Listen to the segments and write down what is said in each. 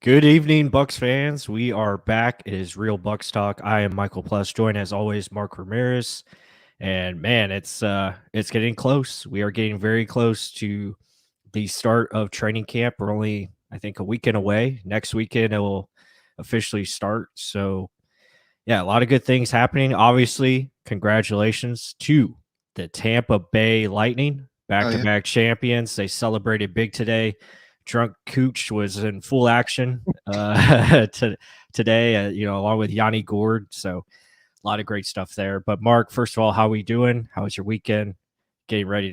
Good evening, Bucks fans. We are back. It is Real Bucks Talk. I am Michael Plus, joined as always, Mark Ramirez. And man, it's getting close. We are getting very close to the start of training camp. We're only, I think, a weekend away. Next weekend it will officially start. So yeah, a lot of good things happening. Obviously, congratulations to the Tampa Bay Lightning, Oh yeah, back-to-back champions. They celebrated big today. Drunk Cooch was in full action today, along with Yanni Gourde. So a lot of great stuff there. But Mark, first of all, how are we doing? How was your weekend? Getting ready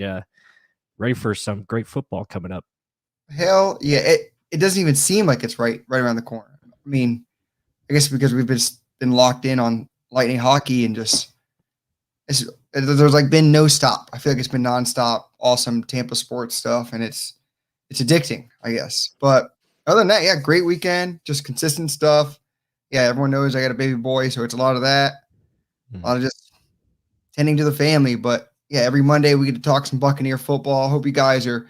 for some great football coming up. hell yeah! It doesn't even seem like it's right around the corner. I mean, I guess because we've been locked in on Lightning hockey and just there's like been no stop. I feel like it's been nonstop, awesome Tampa sports stuff, and it's addicting, I guess. But other than that, yeah, great weekend, just consistent stuff. Yeah, everyone knows I got a baby boy, so it's a lot of that, a lot of just tending to the family. But yeah, every Monday we get to talk some Buccaneer football. Hope you guys are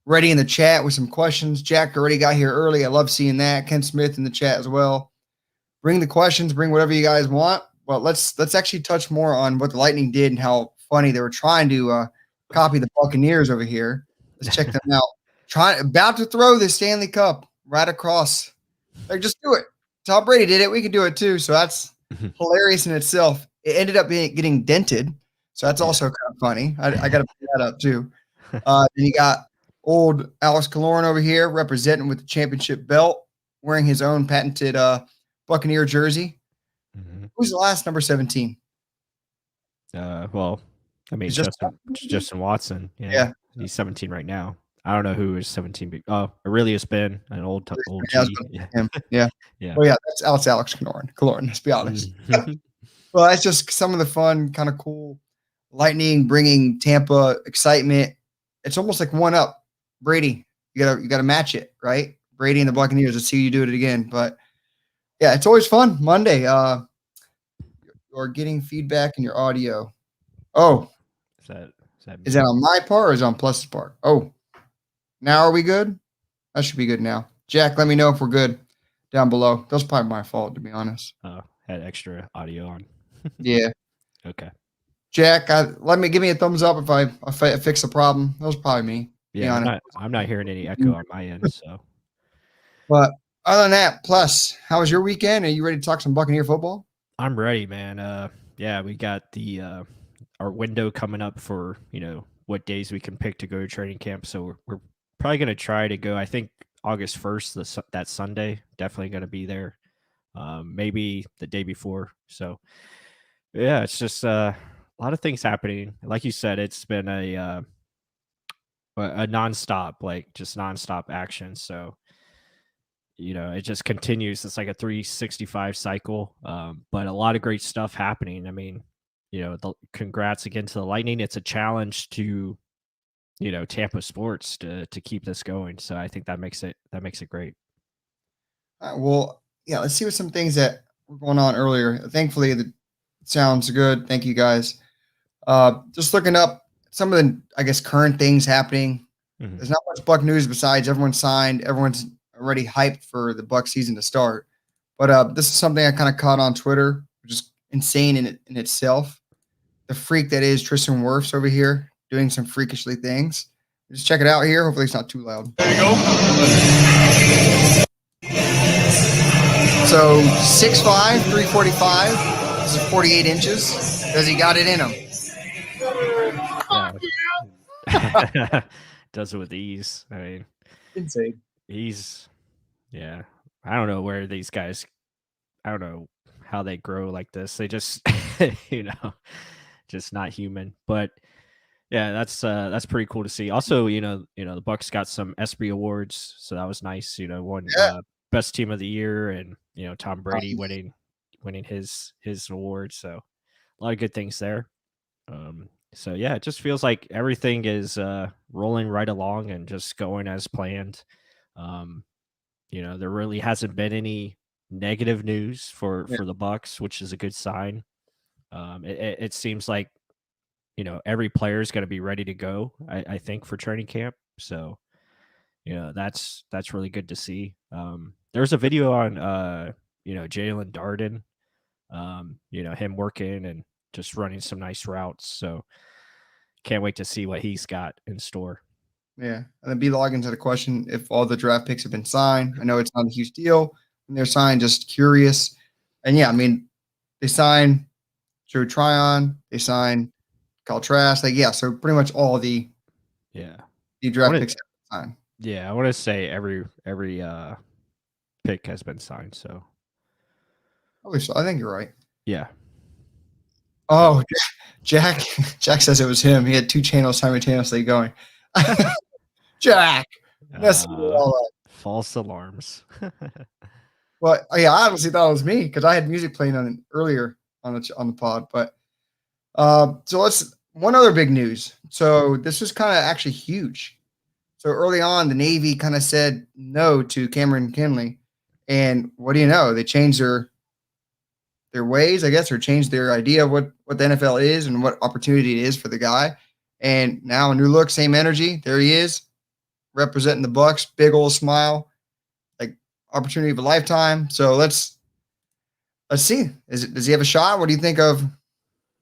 ready in the chat with some questions. Jack already got here early. I love seeing that. Ken Smith in the chat as well. Bring the questions, bring whatever you guys want. But let's actually touch more on what the Lightning did and how funny they were trying to copy the Buccaneers over here. Let's check them out. About to throw the Stanley Cup right across. Like, just do it. Tom Brady did it. We can do it too. So that's hilarious in itself. It ended up getting dented. So that's also kind of funny. I got to put that up too. Then you got old Alex Kaloran over here representing with the championship belt, wearing his own patented Buccaneer jersey. Mhm. Who's the last number 17? Well, I mean, Is just Justin Watson. Yeah, yeah. he's 17 right now. I don't know who is 17. Oh, Aurelius Ben, an old Yeah, G. Yeah, him. Yeah. yeah. Well, yeah, that's Alex Kaloran. Kaloran, let's be honest. Mhm. Well, that's just some of the fun, kind of cool Lightning bringing Tampa excitement. It's almost like one up. Brady, you gotta match it, right? Brady and the Buccaneers. Let's see you do it again. But yeah, it's always fun. Monday. You're getting feedback in your audio. Oh, Is that is that is that me? on my part or is it on Plus's part? Oh, now are we good? That should be good now. Jack, let me know if we're good down below. That's probably my fault, to be honest. Oh, had extra audio on. Yeah. Okay. Jack, give me a thumbs up if I fix the problem. That was probably me, to be Yeah, honest. I'm not hearing any echo on my end. So But other than that, plus, how was your weekend? Are you ready to talk some Buccaneer football? I'm ready, man. Yeah, we got the our window coming up for what days we can pick to go to training camp. So we're probably gonna try to go. I think August 1st, that Sunday, definitely gonna be there. Maybe the day before. So yeah, it's just a lot of things happening. Like you said, it's been a nonstop, like just nonstop action. So it just continues. It's like a 365 cycle, but a lot of great stuff happening. I mean, congrats again to the Lightning. It's a challenge to Tampa sports to keep this going. So I think that makes it great. Well, yeah, let's see what some things that were going on earlier. Thankfully, it sounds good. Thank you guys. Just looking up some of the, I guess, current things happening. Mhm. There's not much Buck news besides everyone's signed. Everyone's already hyped for the Buck season to start. But this is something I kind of caught on Twitter, which is insane in itself. The freak that is Tristan Wirfs over here doing some freakishly things. Just check it out here. Hopefully, it's not too loud. There you go. So 6'5", 345. This is 48 inches. Does he got it in him? Does it with ease. I mean, Insane. he's yeah. I don't know where these guys. I don't know how they grow like this. They just just not human. But yeah, that's pretty cool to see. Also, the Bucks got some ESPY awards, so that was nice. Won Yeah. best team of the year, and Tom Brady Nice. winning his award. So a lot of good things there. So yeah, it just feels like everything is rolling right along and just going as planned. Um, there really hasn't been any negative news for Yeah. the Bucks, which is a good sign. It seems like every player is going to be ready to go. I think for training camp. So that's really good to see. there's a video on Jalen Darden, him working and just running some nice routes. So can't wait to see what he's got in store. Yeah. And then be logging to the question if all the draft picks have been signed. I know it's not a huge deal when they're signed, just curious. And yeah, I mean, they sign Joe Tryon, they sign Kyle Trask. Like, yeah, so pretty much all the draft picks have been signed. Yeah, I want to say every pick has been signed. So I think you're right. yeah. Oh, Jack says it was him. He had two channels simultaneously going. Jack, false alarms. Well, yeah, I honestly thought it was me because I had music playing on it earlier on the pod. But so one other big news. So this was kind of actually huge. So early on, the Navy kind of said no to Cameron Kinley, and what do you know? They changed their ways, I guess, or changed their idea of what the NFL is and what opportunity it is for the guy. And now a new look, same energy. There he is, representing the Bucs. Big old smile, like opportunity of a lifetime. So let's see. Does he have a shot? What do you think of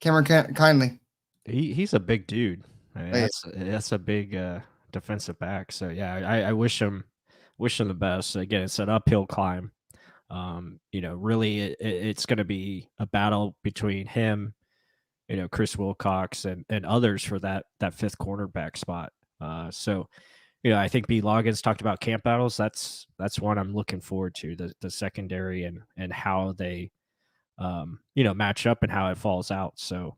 Cameron Kindly? He's a big dude. I mean, that's a big defensive back. So yeah, I wish him the best. Again, it's an uphill climb. Really, it's going to be a battle between him, Chris Wilcox and others for that fifth cornerback spot. So, I think B. Loggins talked about camp battles. That's one I'm looking forward to, the secondary and how they, match up and how it falls out. So,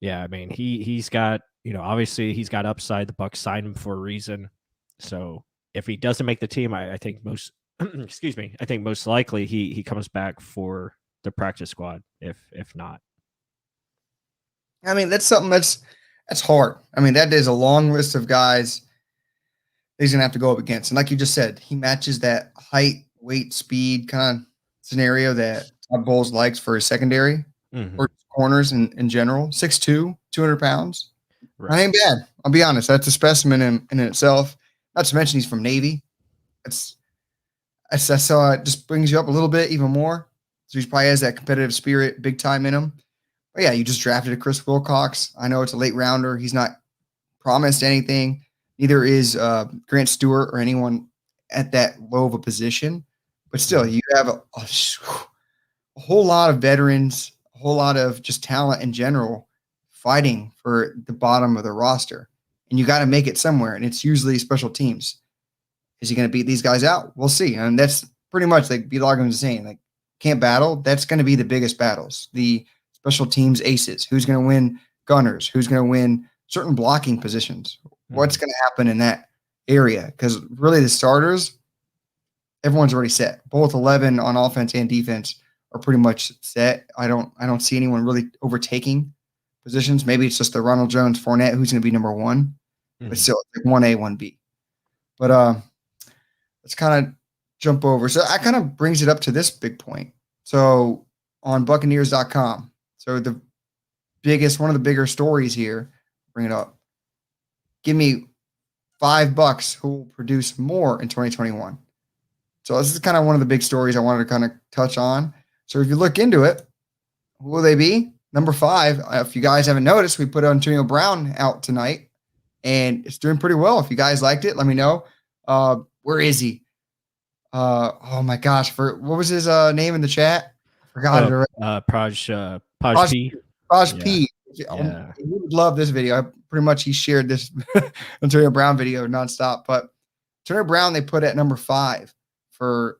yeah, I mean, he's got, obviously he's got upside. The Bucs signed him for a reason. So if he doesn't make the team, I think most excuse me, I think most likely he comes back for the practice squad if not. I mean, that's something that's hard. I mean, that is a long list of guys he's gonna have to go up against. And like you just said, he matches that height, weight, speed kind of scenario that Todd Bowles likes for his secondary or corners in general. 6'2", 200 pounds. Right. That ain't bad. I'll be honest. That's a specimen in itself. Not to mention he's from Navy. I saw it just brings you up a little bit even more. So he probably has that competitive spirit big time in him. But yeah, you just drafted a Chris Wilcox. I know it's a late rounder. He's not promised anything. Neither is Grant Stewart or anyone at that low of a position. But still, you have a whole lot of veterans, a whole lot of just talent in general fighting for the bottom of the roster. And you got to make it somewhere. And it's usually special teams. Is he going to beat these guys out? We'll see. And that's pretty much like B. Logan was saying, like camp battle. That's going to be the biggest battles. The special teams aces. Who's going to win gunners? Who's going to win certain blocking positions? What's going to happen in that area? Because really the starters, everyone's already set. Both 11 on offense and defense are pretty much set. I don't see anyone really overtaking positions. Maybe it's just the Ronald Jones, Fournette, who's going to be number one. But still, it's like 1A, 1B. But let's kind of jump over. So that kind of brings it up to this big point. So on Buccaneers.com. So one of the bigger stories here, bring it up. Give me $5 who will produce more in 2021. So this is kind of one of the big stories I wanted to kind of touch on. So if you look into it, who will they be? Number 5, if you guys haven't noticed, we put Antonio Brown out tonight, and it's doing pretty well. If you guys liked it, let me know. Where is he? Oh my gosh, what was his name in the chat? I forgot it already. Praj P. Praj P. Yeah. He would love this video. He shared this Antonio Brown video nonstop. But Antonio Brown, they put at number 5 for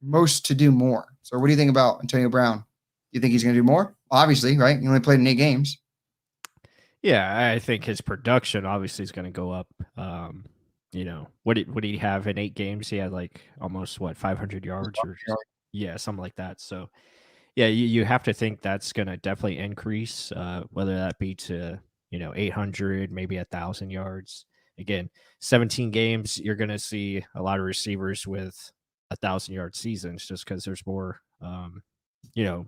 most to do more. So what do you think about Antonio Brown? You think he's going to do more? Obviously, right? He only played in 8 games. Yeah, I think his production obviously is going to go up. What did he have in 8 games? He had like almost 500 yards or something like that. So yeah, you have to think that's going to definitely increase, whether that be to 800, maybe 1,000 yards. Again, 17 games, you're going to see a lot of receivers with 1,000-yard seasons just because there's more,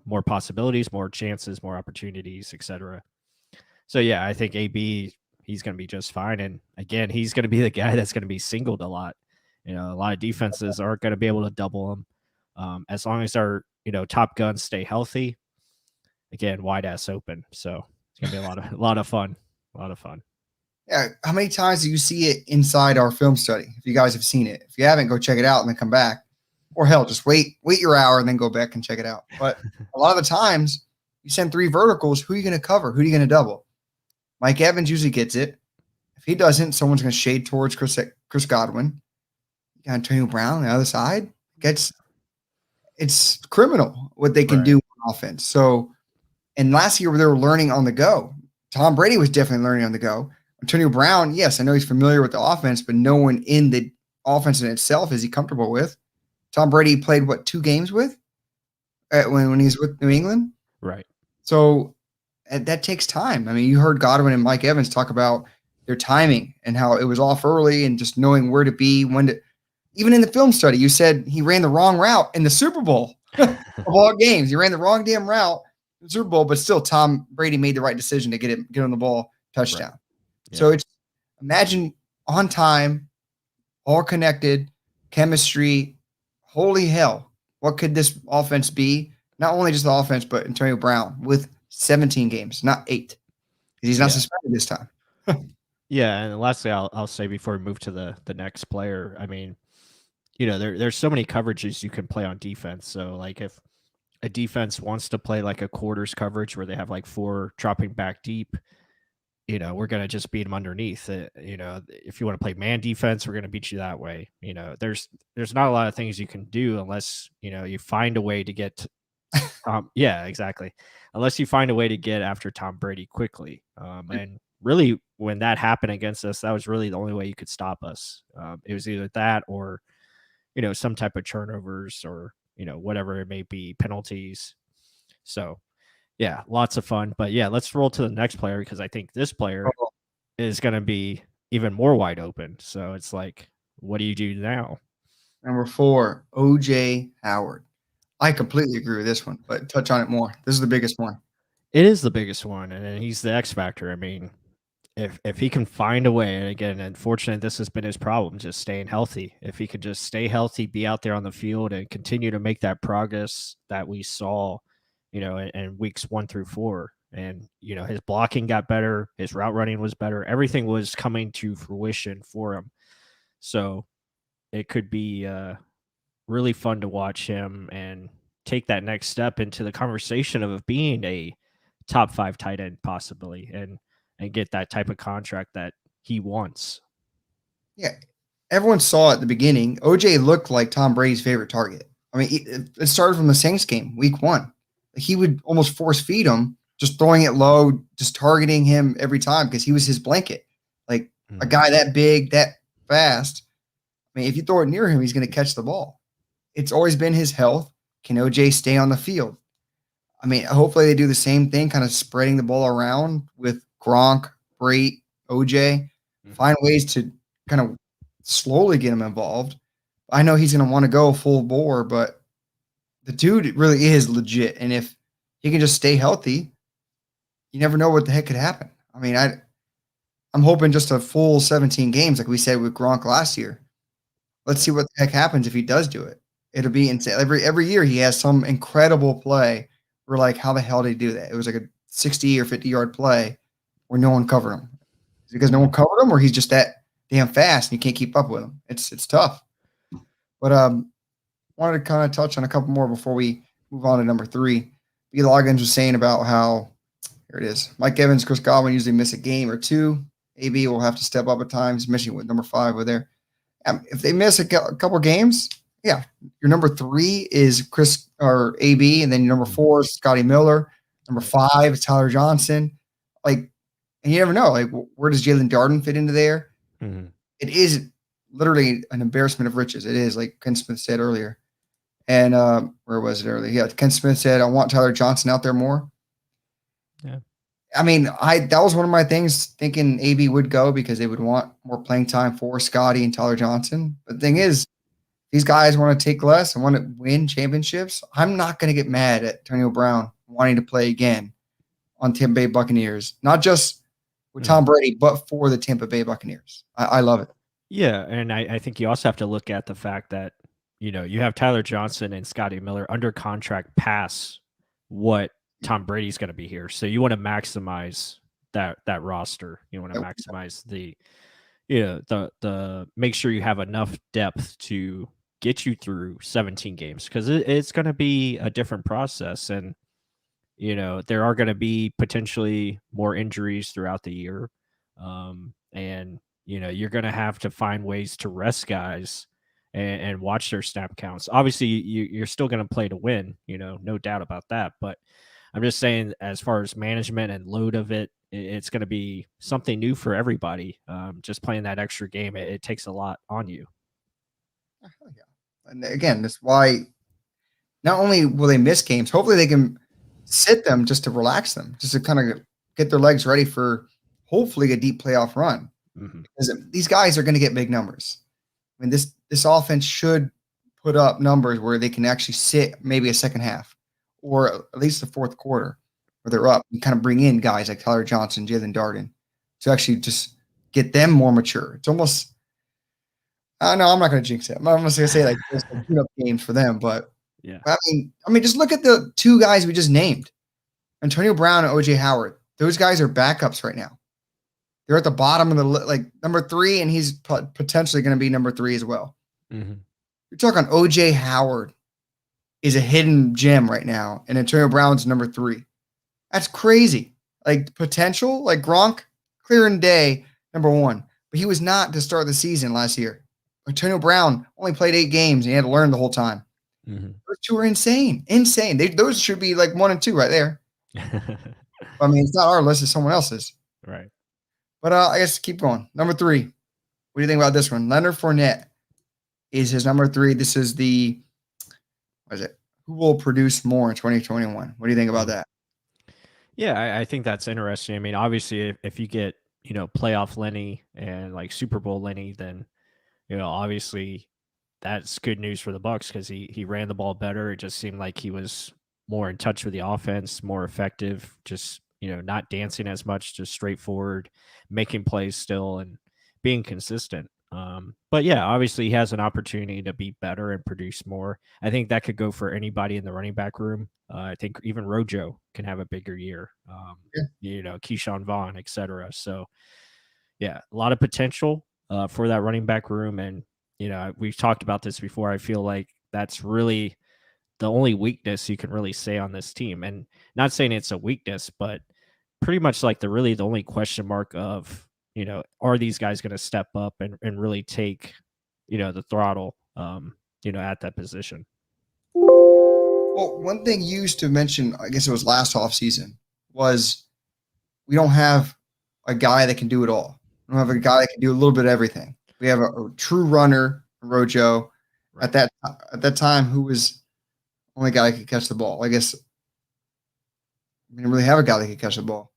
more possibilities, more chances, more opportunities, etc. So yeah, I think AB, he's going to be just fine. And again, he's going to be the guy that's going to be singled a lot. A lot of defenses aren't going to be able to double them. As long as our top guns stay healthy, again, wide ass open. So it's gonna be a lot of fun, a lot of fun. Yeah. How many times do you see it inside our film study? If you guys have seen it, if you haven't, go check it out and then come back. Or hell, just wait your hour and then go back and check it out. But a lot of the times you send 3 verticals, who are you going to cover? Who are you going to double? Mike Evans usually gets it. If he doesn't, someone's going to shade towards Chris Godwin. You got Antonio Brown on the other side. It's criminal what they can do on offense. So, and last year they were learning on the go. Tom Brady was definitely learning on the go. Antonio Brown, yes, I know he's familiar with the offense, but no one in the offense in itself is he comfortable with. Tom Brady played 2 games with when he's with New England, right? So that takes time. I mean, you heard Godwin and Mike Evans talk about their timing and how it was off early and just knowing where to be, when to. Even in the film study, you said he ran the wrong route in the Super Bowl of all games. He ran the wrong damn route in the Super Bowl, but still, Tom Brady made the right decision to get on the ball, touchdown. Right. Yeah. So it's imagine on time, all connected, chemistry. Holy hell, what could this offense be? Not only just the offense, but Antonio Brown with 17 games, not 8. He's not suspended this time. Yeah, and lastly, I'll say before we move to the next player, I mean, there's so many coverages you can play on defense. So like if a defense wants to play like a quarters coverage where they have like 4 dropping back deep, we're going to just beat them underneath. If you want to play man defense, we're going to beat you that way. There's not a lot of things you can do unless, you find a way to get, yeah, exactly. Unless you find a way to get after Tom Brady quickly. And really when that happened against us, that was really the only way you could stop us. It was either that or, some type of turnovers or, whatever it may be, penalties. So, yeah, lots of fun. But yeah, let's roll to the next player because I think this player is going to be even more wide open. So it's like, what do you do now? Number 4, O.J. Howard. I completely agree with this one, but touch on it more. This is the biggest one. It is the biggest one, and he's the X factor. I mean, if he can find a way, and again, unfortunately, this has been his problem, just staying healthy. If he could just stay healthy, be out there on the field, and continue to make that progress that we saw, in weeks 1 through 4, and his blocking got better, his route running was better, everything was coming to fruition for him. So it could be really fun to watch him and take that next step into the conversation of being a top 5 tight end possibly, and get that type of contract that he wants. Yeah. Everyone saw at the beginning, OJ looked like Tom Brady's favorite target. I mean, it started from the Saints game, week 1. He would almost force feed him, just throwing it low, just targeting him every time because he was his blanket. Like a guy that big, that fast. I mean, if you throw it near him, he's going to catch the ball. It's always been his health. Can OJ stay on the field? I mean, hopefully they do the same thing, kind of spreading the ball around with Gronk, Brate, OJ. Find ways to kind of slowly get him involved. I know he's going to want to go full bore, but the dude really is legit. And if he can just stay healthy, you never know what the heck could happen. I mean, I'm hoping just a full 17 games, like we said with Gronk last year. Let's see what the heck happens if he does do it. It'll be insane. Every year he has some incredible play. We're like, how the hell did he do that? It was like a 60 or 50-yard play where no one covered him. Is it because no one covered him, or he's just that damn fast and you can't keep up with him? It's tough. But wanted to kind of touch on a couple more before we move on to number 3. B. Loggins was saying about how, here it is, Mike Evans, Chris Godwin usually miss a game or 2. AB will have to step up at times, missing with number 5 over there. If they miss a couple games, yeah, your number 3 is Chris or AB, and then your number 4 is Scotty Miller. Number 5 is Tyler Johnson. Like, and you never know, like, where does Jalen Darden fit into there? Mm-hmm. It is literally an embarrassment of riches. It is, like Ken Smith said earlier. And where was it earlier? Yeah, Ken Smith said, I want Tyler Johnson out there more. Yeah. I mean, that was one of my things, thinking AB would go because they would want more playing time for Scotty and Tyler Johnson. But the thing is, these guys want to take less and want to win championships. I'm not going to get mad at Antonio Brown wanting to play again on Tampa Bay Buccaneers, not just with Tom Brady, but for the Tampa Bay Buccaneers. I love it. Yeah, and I think you also have to look at the fact that, you have Tyler Johnson and Scotty Miller under contract past what Tom Brady's gonna be here. So you wanna maximize that roster. You wanna Yep. maximize the make sure you have enough depth to get you through 17 games, 'cause it's gonna be a different process, and, there are gonna be potentially more injuries throughout the year. And you're going to have to find ways to rest guys and watch their snap counts. Obviously, you're still going to play to win, no doubt about that. But I'm just saying, as far as management and load of it, it's going to be something new for everybody. Just playing that extra game, it takes a lot on you. Oh, yeah. And again, that's why not only will they miss games, hopefully they can sit them just to relax them, just to kind of get their legs ready for hopefully a deep playoff run. Hmm. Because these guys are going to get big numbers. I mean, this offense should put up numbers where they can actually sit maybe a second half or at least the fourth quarter where they're up and kind of bring in guys like Tyler Johnson, Jalen Darden to actually just get them more mature. It's almost, I know I'm not going to jinx it. I'm almost going to say like just a tune-up games for them, but Yeah. I mean, just look at the two guys we just named, Antonio Brown and OJ Howard. Those guys are backups right now. They're at the bottom of the like number 3, and he's potentially going to be number 3 as well. Hmm. You're talking OJ Howard is a hidden gem right now, and Antonio Brown's number 3. That's crazy. Like potential, like Gronk, clear and day, number 1. But he was not to start the season last year. Antonio Brown only played 8 games, and he had to learn the whole time. Hmm. Those two are insane. Insane. Those should be like 1 and 2 right there. I mean, it's not our list, it's someone else's. Right. But I guess keep going. Number 3. What do you think about this one? Leonard Fournette is his number 3. This is the, what is it? Who will produce more in 2021? What do you think about that? Yeah, I think that's interesting. I mean, obviously, if you get, playoff Lenny and like Super Bowl Lenny, then, obviously that's good news for the Bucs because he ran the ball better. It just seemed like he was more in touch with the offense, more effective, just, not dancing as much, just straightforward, making plays still and being consistent. But yeah, obviously he has an opportunity to be better and produce more. I think that could go for anybody in the running back room. I think even Rojo can have a bigger year. Yeah. Keyshawn Vaughn, etc. So yeah, a lot of potential for that running back room. And, we've talked about this before. I feel like that's really the only weakness you can really say on this team. And not saying it's a weakness, but pretty much like the only question mark of, are these guys going to step up and really take, the throttle, at that position? Well, one thing you used to mention, I guess it was last off season, was we don't have a guy that can do it all. We don't have a guy that can do a little bit of everything. We have a true runner, Rojo, Right. at that time, who was the only guy that could catch the ball. I guess we didn't really have a guy that could catch the ball.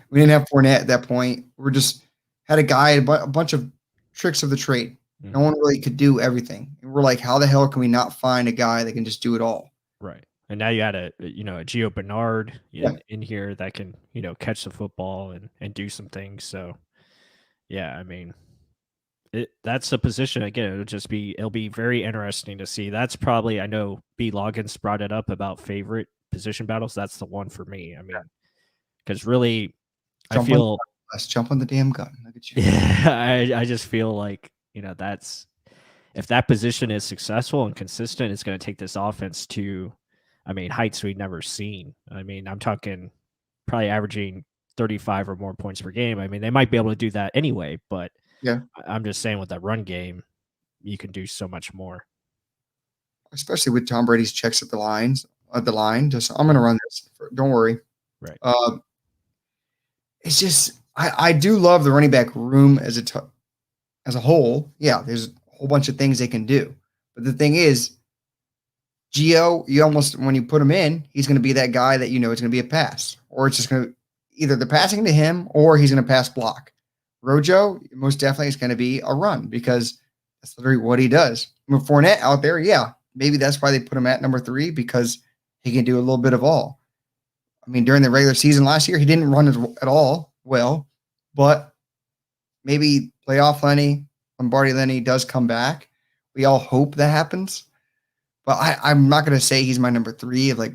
We didn't have Fournette at that point. We just had a guy, a bunch of tricks of the trade. No Mhm. one really could do everything. And we're like, how the hell can we not find a guy that can just do it all? Right. And now you had a Gio Bernard Yeah. in here that can, catch the football and do some things. So yeah, I mean, that's a position again. It'll be very interesting to see. That's probably, I know B Loggins brought it up about favorite position battles. That's the one for me. I mean, because really, I Jump on feel let's jump on the damn gun. Look at you. yeah, I just feel like that's if that position is successful and consistent, it's going to take this offense to, I mean, heights we've never seen. I mean, I'm talking probably averaging 35 or more points per game. I mean, they might be able to do that anyway, but Yeah. I'm just saying with that run game, you can do so much more. Especially with Tom Brady's checks at the line. Just I'm gonna run this. Don't worry. Right. Uh, it's just I do love the running back room as a whole. Yeah, there's a whole bunch of things they can do. But the thing is, Geo, you almost when you put him in, he's going to be that guy that it's going to be a pass, or it's just going to either the passing to him or he's going to pass block. Rojo most definitely is going to be a run because that's literally what he does. With Fournette out there, yeah, maybe that's why they put him at number 3 because he can do a little bit of all. I mean, during the regular season last year, he didn't run at all well, but maybe playoff Lenny, Lombardi-Lenny does come back. We all hope that happens. But I'm not going to say he's my number 3 like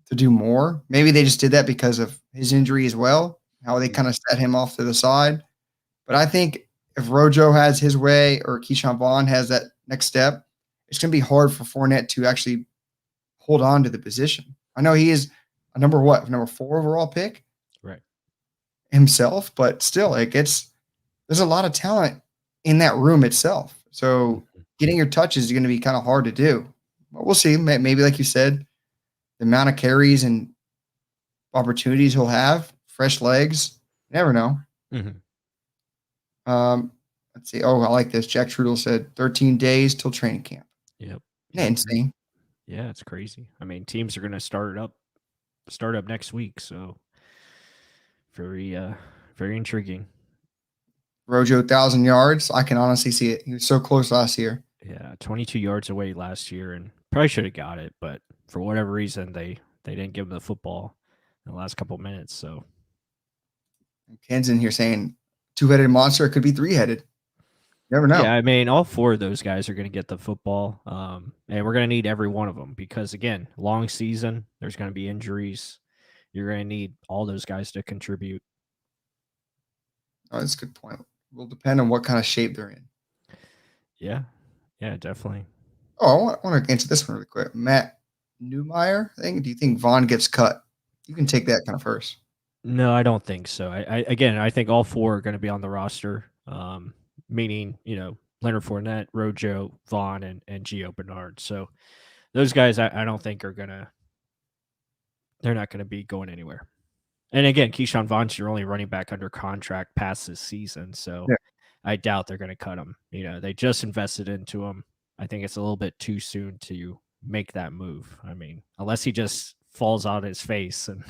to do more. Maybe they just did that because of his injury as well, how they kind of set him off to the side. But I think if Rojo has his way or Keyshawn Vaughn has that next step, it's going to be hard for Fournette to actually hold on to the position. I know he is a number 4 overall pick, right, himself, but still, there's a lot of talent in that room itself. So getting your touches is going to be kind of hard to do. But we'll see. Maybe, like you said, the amount of carries and opportunities he'll have, fresh legs, you never know. Let's see. Oh, I like this. Jack Trudel said 13 days till training camp. Yep. Isn't that insane? Yeah, it's crazy. I mean, teams are going to start up next week, so very intriguing. Rojo 1,000 yards. I can honestly see it. He was so close last year. Yeah, 22 yards away last year, and probably should have got it, but for whatever reason, they didn't give him the football in the last couple of minutes. So Ken's in here saying 2-headed monster. It could be 3-headed. Never know. Yeah, I mean, all 4 of those guys are going to get the football, and we're going to need every one of them because, again, long season, there's going to be injuries. You're going to need all those guys to contribute. Oh, that's a good point. Will depend on what kind of shape they're in. Yeah, definitely. Oh, I want to answer this one really quick. Matt Newmeyer, do you think Vaughn gets cut? You can take that kind of first. No, I don't think so. I think all 4 are going to be on the roster. Meaning, Leonard Fournette, Rojo, Vaughn, and Gio Bernard. So those guys, I don't think they're not going to be going anywhere. And again, Keyshawn Vaughn's your only running back under contract past this season. So I doubt they're going to cut him. They just invested into him. I think it's a little bit too soon to make that move. I mean, unless he just falls on his face and,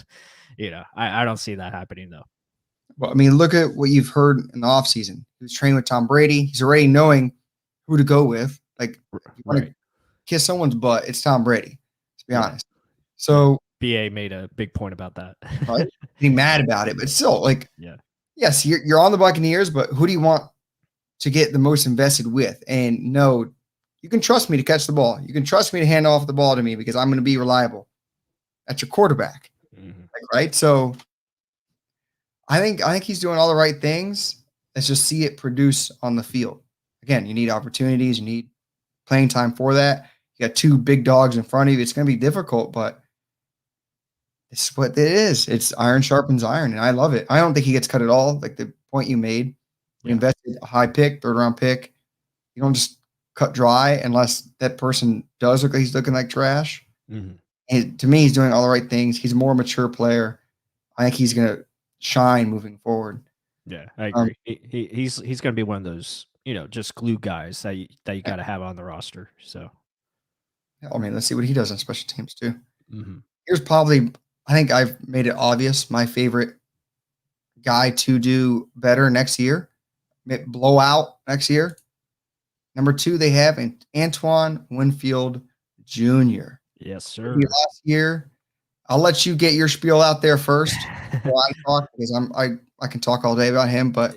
I don't see that happening though. Well, I mean, look at what you've heard in the offseason. He was training with Tom Brady. He's already knowing who to go with. Like, if you want to kiss someone's butt, it's Tom Brady, to be honest. So BA made a big point about that. Right? Being mad about it, but still, yes, you're on the Buccaneers, but who do you want to get the most invested with? And no, you can trust me to catch the ball. You can trust me to hand off the ball to me because I'm going to be reliable. That's your quarterback, right? So I think he's doing all the right things. Let's just see it produce on the field. Again, you need opportunities. You need playing time for that. You got 2 big dogs in front of you. It's going to be difficult, but it's what it is. It's iron sharpens iron, and I love it. I don't think he gets cut at all. Like the point you made, you invested a high pick, 3rd-round pick. You don't just cut dry unless that person does look like he's looking like trash. And to me, he's doing all the right things. He's a more mature player. I think he's going to shine moving forward. Yeah, I agree. He's going to be one of those, just glue guys that you got to have on the roster. So, I mean, let's see what he does on special teams too. Here's probably, I think I've made it obvious, my favorite guy to do better next year, blow out next year. Number 2, they have Antoine Winfield Jr. Yes, sir. Last year, I'll let you get your spiel out there first before I talk because I can talk all day about him. But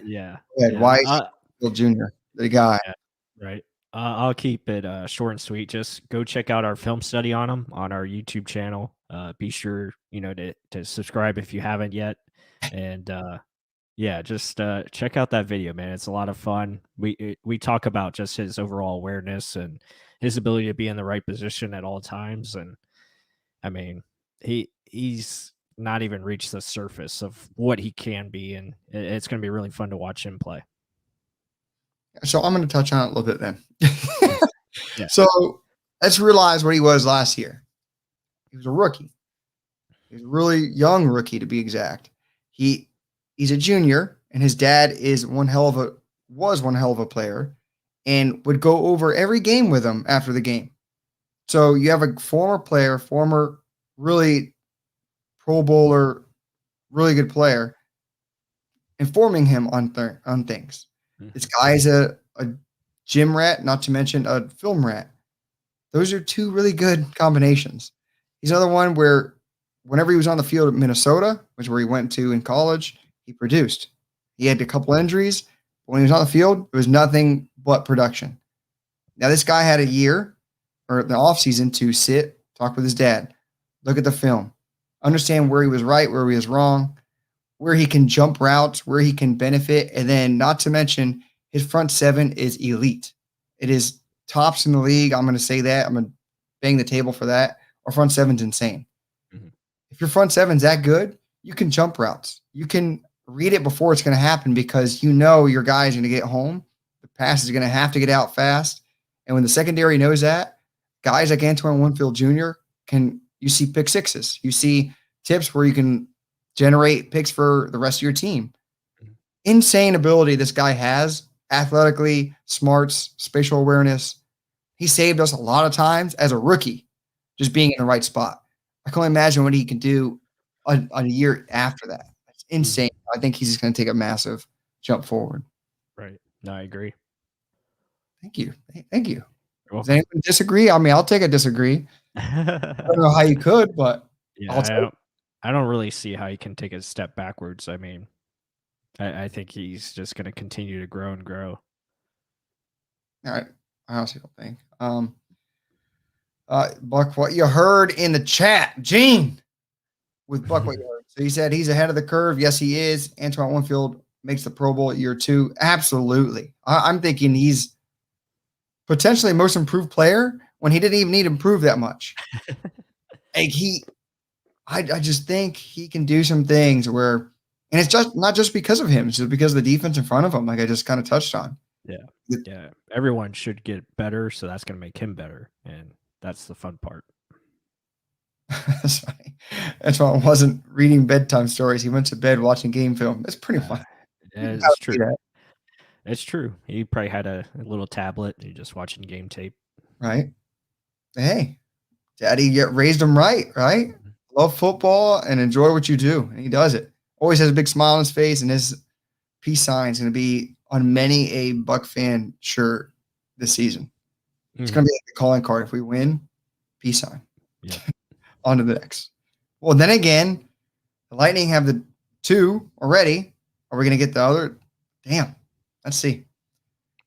why is Winfield Jr. the guy? Yeah, right. I'll keep it short and sweet. Just go check out our film study on him on our YouTube channel. Be sure to subscribe if you haven't yet, and just check out that video, man. It's a lot of fun. We talk about just his overall awareness and his ability to be in the right position at all times, and I mean he's not even reached the surface of what he can be, and it's going to be really fun to watch him play. So I'm going to touch on it a little bit then. So let's realize what he was last year. He was a rookie. He was a really young rookie, to be exact. He's a junior, and his dad was one hell of a player, and would go over every game with him after the game. So you have a former player, former really Pro Bowler, really good player, informing him on things. This guy is a gym rat, not to mention a film rat. Those are 2 really good combinations. He's another one where whenever he was on the field at Minnesota, which is where he went to in college, he produced. He had a couple injuries, but when he was on the field, it was nothing but production. Now, this guy had a year or the offseason to sit, talk with his dad, look at the film, understand where he was right, where he was wrong, where he can jump routes, where he can benefit. And then, not to mention, his front seven is elite. It is tops in the league. I'm going to say that. I'm going to bang the table for that. Our front seven's insane. Mm-hmm. If your front seven's that good, you can jump routes. You can read it before it's going to happen because you know your guy's going to get home. The pass is going to have to get out fast. And when the secondary knows that, guys like Antoine Winfield Jr. you see pick sixes. You see tips where you can generate picks for the rest of your team. Insane ability this guy has, athletically, smarts, spatial awareness. He saved us a lot of times as a rookie, just being in the right spot. I can only imagine what he can do a year after that. It's insane. I think he's just going to take a massive jump forward. Right. No, I agree. Thank you. Thank you. Does anyone disagree? I mean, I'll take a disagree. I don't know how you could, but yeah, I don't really see how he can take a step backwards. I mean, I think he's just going to continue to grow and grow. All right. I honestly don't think. Buck, what you heard in the chat, Gene, with Buck, what you heard. So he said he's ahead of the curve. Yes, he is. Antoine Winfield makes the Pro Bowl at year 2. Absolutely. I'm thinking he's potentially most improved player when he didn't even need to improve that much. Like I just think he can do some things where, and it's just not just because of him, it's just because of the defense in front of him, like I just kind of touched on. Yeah. Everyone should get better, so that's going to make him better, and that's the fun part. That's funny. That's why I wasn't reading bedtime stories. He went to bed watching game film. It's pretty fun. It's true. It's true. He probably had a little tablet and just watching game tape. Right. Hey, Daddy raised him right? Love football and enjoy what you do. And he does it. Always has a big smile on his face, and his peace sign is going to be on many a Buck fan shirt this season. It's going to be like the calling card. If we win, peace sign. Yeah. On to the next. Well, then again, the Lightning have the 2 already. Are we going to get the other? Damn. Let's see.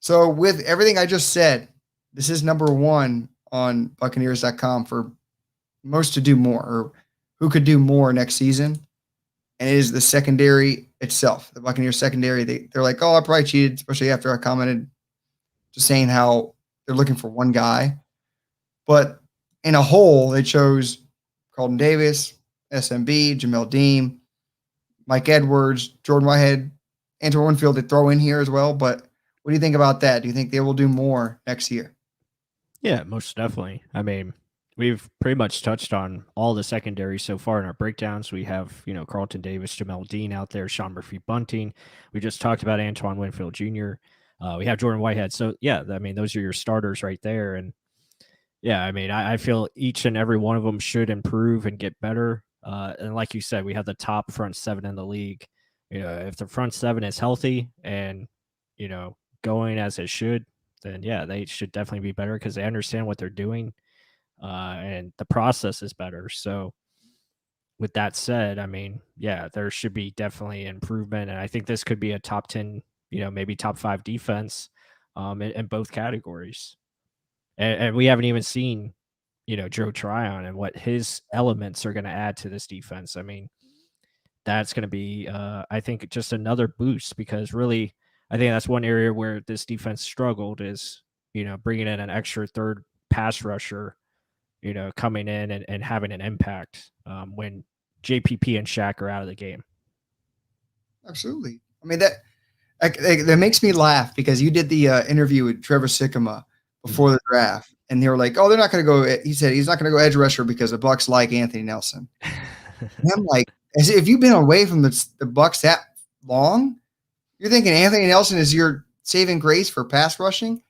So with everything I just said, this is number 1 on Buccaneers.com for most to do more, or who could do more next season. And it is the secondary itself, the Buccaneers secondary. They're like, oh, I probably cheated, especially after I commented just saying how they're looking for one guy. But in a whole, they chose Carlton Davis, SMB, Jamel Dean, Mike Edwards, Jordan Whitehead, Antoine Winfield to throw in here as well. But what do you think about that? Do you think they will do more next year? Yeah, most definitely. I mean, we've pretty much touched on all the secondary so far in our breakdowns. We have, Carlton Davis, Jamel Dean out there, Sean Murphy-Bunting. We just talked about Antoine Winfield Jr. We have Jordan Whitehead. So, yeah, I mean, those are your starters right there. And, yeah, I mean, I feel each and every one of them should improve and get better. And like you said, we have the top front 7 in the league. If the front 7 is healthy and, going as it should, then, yeah, they should definitely be better because they understand what they're doing. And the process is better. So with that said, I mean, yeah, there should be definitely improvement. And I think this could be a top 10, maybe top 5 defense in both categories. And we haven't even seen, Joe Tryon and what his elements are going to add to this defense. I mean, that's going to be, I think, just another boost because really, I think that's one area where this defense struggled is, bringing in an extra third pass rusher, coming in and having an impact when JPP and Shaq are out of the game. Absolutely. I mean, that makes me laugh because you did the interview with Trevor Sikkema before the draft, and they were like, oh, they're not going to go. He said he's not going to go edge rusher because the Bucs like Anthony Nelson. And I'm like, as if you've been away from the Bucs that long, you're thinking Anthony Nelson is your saving grace for pass rushing?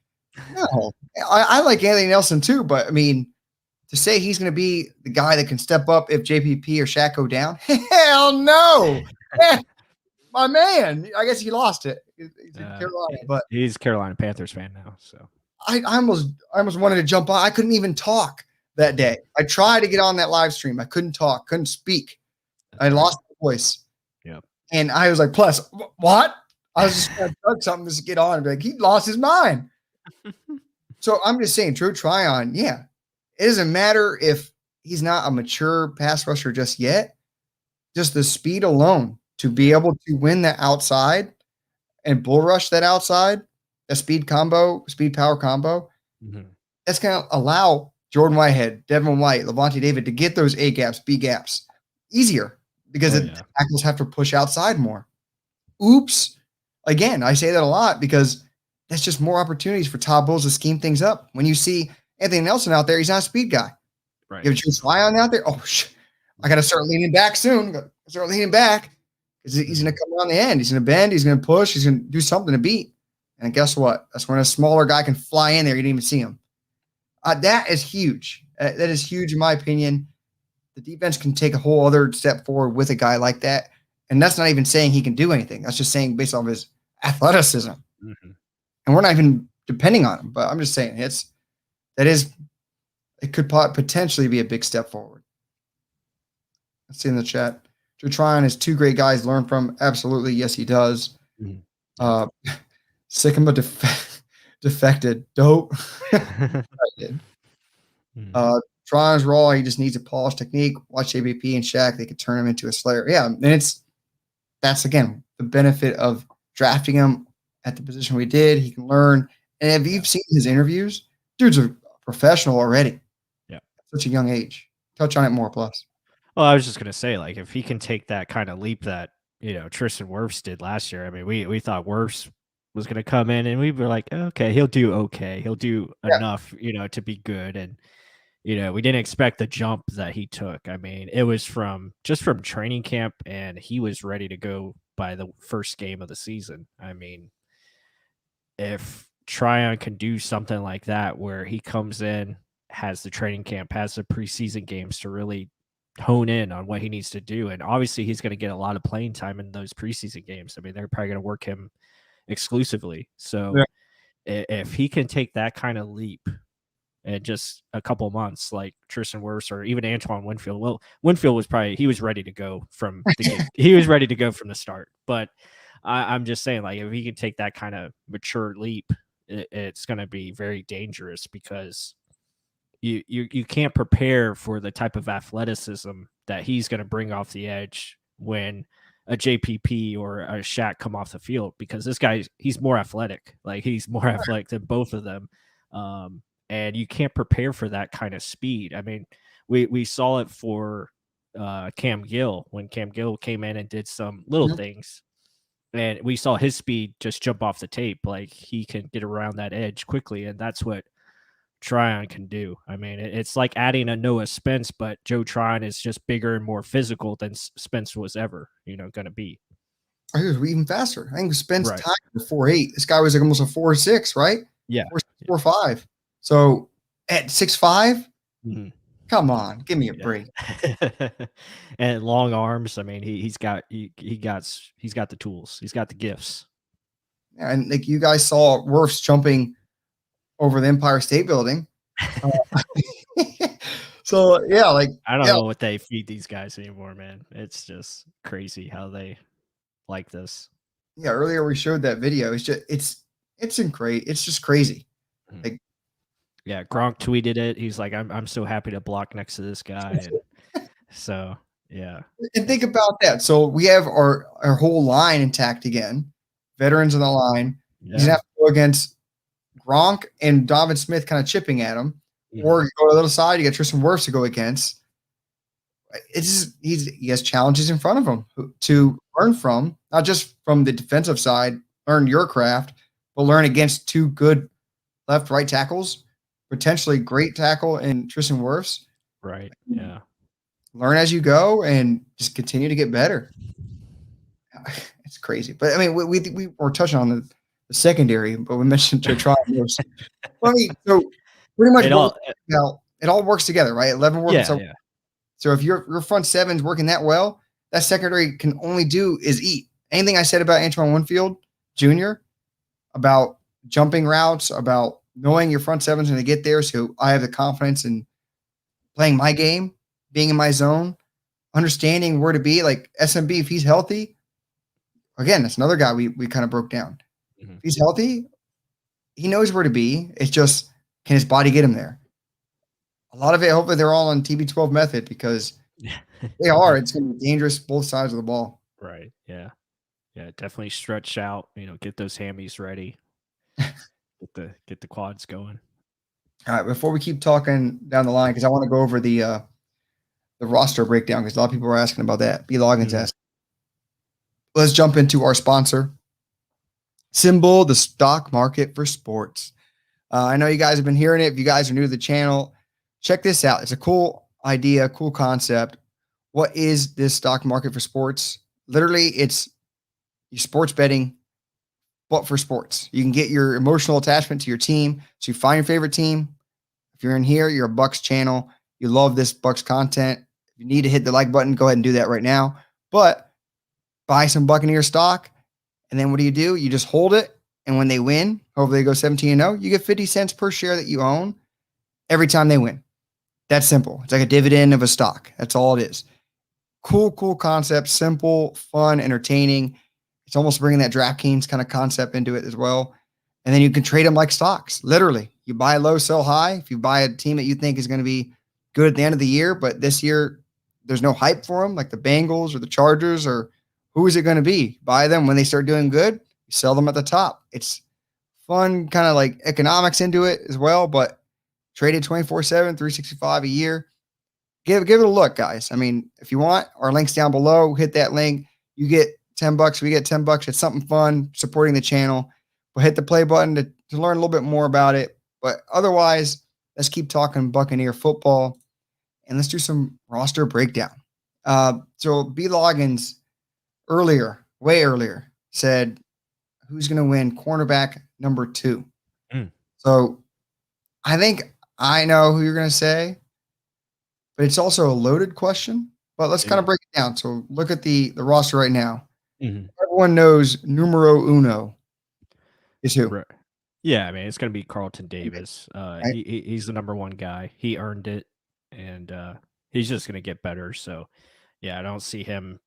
No. I like Anthony Nelson too, but I mean, to say he's going to be the guy that can step up if JPP or Shaq go down, hell no. My man, I guess he lost it. He's in Carolina, but he's a Carolina Panthers fan now. So I almost wanted to jump on. I couldn't even talk that day. I tried to get on that live stream. I couldn't talk, couldn't speak. I lost my voice. Yep. And I was like, plus, what? I was just going to talk something just to get on and be like, he lost his mind. So I'm just saying, Joe Tryon, yeah, it doesn't matter if he's not a mature pass rusher just yet. Just the speed alone to be able to win that outside and bull rush that outside, that speed power combo, Mhm. that's going to allow Jordan Whitehead, Devin White, Levante David to get those A gaps, B gaps easier because Oh, the yeah. tackles have to push outside more. Oops. Again, I say that a lot because that's just more opportunities for Todd Bowles to scheme things up. When you see Anthony Nelson out there, he's not a speed guy. You Right. have Joe Tryon out there. Oh, I got to start leaning back soon. Gotta start leaning back because he's going Mhm. to come around the end. He's going to bend. He's going to push. He's going to do something to beat. And guess what? That's when a smaller guy can fly in there. You didn't even see him. That is huge. That is huge in my opinion. The defense can take a whole other step forward with a guy like that. And that's not even saying he can do anything. That's just saying based off his athleticism. Mhm. And we're not even depending on him. But I'm just saying it could potentially be a big step forward. Let's see in the chat. Joe Tryon has two great guys to learn from. Absolutely. Yes, he does. Mhm. Yeah. Uh, Sycamore defected. Dope. Mhm. Tryon's raw. He just needs a polished technique. Watch ABP and Shaq. They could turn him into a slayer. Yeah. And that's again the benefit of drafting him at the position we did. He can learn. And if Yeah. you've seen his interviews, dude's a professional already. Yeah. At such a young age. Touch on it more, plus. Well, I was just gonna say, like, if he can take that kind of leap that Tristan Wirfs did last year. I mean, we thought Wirfs was gonna come in, and we were like, okay, he'll do okay, he'll do Yeah. enough, to be good, and we didn't expect the jump that he took. I mean, it was from training camp, and he was ready to go by the first game of the season. I mean, if Tryon can do something like that, where he comes in, has the training camp, has the preseason games to really hone in on what he needs to do, and obviously he's going to get a lot of playing time in those preseason games. I mean, they're probably going to work him exclusively. So Yeah. if he can take that kind of leap in just a couple months, like Tristan Wirfs or even Antoine Winfield. Well, Winfield he was ready to go from the get. He was ready to go from the start. But I'm just saying, like, if he can take that kind of mature leap, it's going to be very dangerous because you can't prepare for the type of athleticism that he's going to bring off the edge when a JPP or a Shaq come off the field, because this guy, he's more athletic. Like, he's more athletic than both of them. And you can't prepare for that kind of speed. I mean, we saw it for Cam Gill when Cam Gill came in and did some little Mhm. things, and we saw his speed just jump off the tape. Like, he can get around that edge quickly, and that's what Tryon can do. I mean, it's like adding a Noah Spence, but Joe Tryon is just bigger and more physical than Spence was ever, going to be. He was even faster. I think Spence Right. tied for 4.8. This guy was like almost a 4.6, right? Yeah. 4.6, 4.5. So at 6'5", Mhm. come on, give me a Yeah. break. And long arms. I mean, he's got the tools. He's got the gifts. And like you guys saw Wirfs jumping over the Empire State Building. So yeah, like I don't yeah, know what they feed these guys anymore, man. It's just crazy how they like this. yeah. Earlier we showed that video. It's just crazy. Mhm. Like Yeah, Gronk tweeted it. He's like, I'm so happy to block next to this guy. And so, yeah. and think about that. So we have our whole line intact again. Veterans on the line. He's gonna Yeah. have to go against Gronk and Donovan Smith kind of chipping at him. Or Mhm. you go to the other side, you got Tristan Wirfs to go against. It's just he has challenges in front of him to learn from, not just from the defensive side, learn your craft, but learn against two good left right tackles, potentially great tackle in Tristan Wirfs. Right. Yeah. Learn as you go and just continue to get better. It's crazy, but I mean, we were touching on the secondary, but we mentioned Joe Tryon most. Well, I mean, so pretty much It what all it all works together, right? 11 working. Yeah, So yeah. So if your front seven's working that well, that secondary can only do is eat. Anything I said about Antoine Winfield Jr., about jumping routes, about knowing your front seven's going to get there, so I have the confidence in playing my game, being in my zone, understanding where to be. Like SMB, if he's healthy, again, that's another guy we kind of broke down. Mhm. If he's healthy, he knows where to be. It's just, can his body get him there? A lot of it, hopefully, they're all on TB12 method because they are. It's going to be dangerous both sides of the ball. Right. Yeah. Yeah. Definitely stretch out. Get those hammies ready. Get the quads going. All right, before we keep talking down the line, because I want to go over the roster breakdown because a lot of people are asking about that. B. Loggins asked. Let's jump into our sponsor, Symbol, the stock market for sports. I know you guys have been hearing it. If you guys are new to the channel, check this out. It's a cool idea, cool concept. What is this stock market for sports? Literally, it's your sports betting, but for sports. You can get your emotional attachment to your team. So you find your favorite team. If you're in here, you're a Bucs channel. You love this Bucs content. If you need to hit the like button, go ahead and do that right now. But buy some Buccaneer stock. And then what do? You just hold it. And when they win, hopefully they go 17-0, you get 50 cents per share that you own every time they win. That's simple. It's like a dividend of a stock. That's all it is. Cool concept. Simple, fun, entertaining. It's almost bringing that DraftKings kind of concept into it as well. And then you can trade them like stocks. Literally, you buy low, sell high. If you buy a team that you think is going to be good at the end of the year, but this year there's no hype for them, like the Bengals or the Chargers, or who is it going to be? Buy them when they start doing good. You sell them at the top. It's fun, kind of like economics into it as well, but traded 24/7, 365 a year. Give it a look, guys. I mean, if you want, our link's down below. Hit that link. You get $10. We get $10. It's something fun supporting the channel. But hit the play button to learn a little bit more about it. But otherwise, let's keep talking Buccaneer football, and let's do some roster breakdown. So B. Loggins way earlier, said, who's going to win cornerback number 2? So I think I know who you're going to say, but it's also a loaded question. But let's kind of break it down. So look at the roster right now. Everyone knows numero uno is who? Right. Yeah, I mean, it's going to be Carlton Davis. Right. He's the number 1 guy. He earned it, and he's just going to get better. So, yeah, I don't see him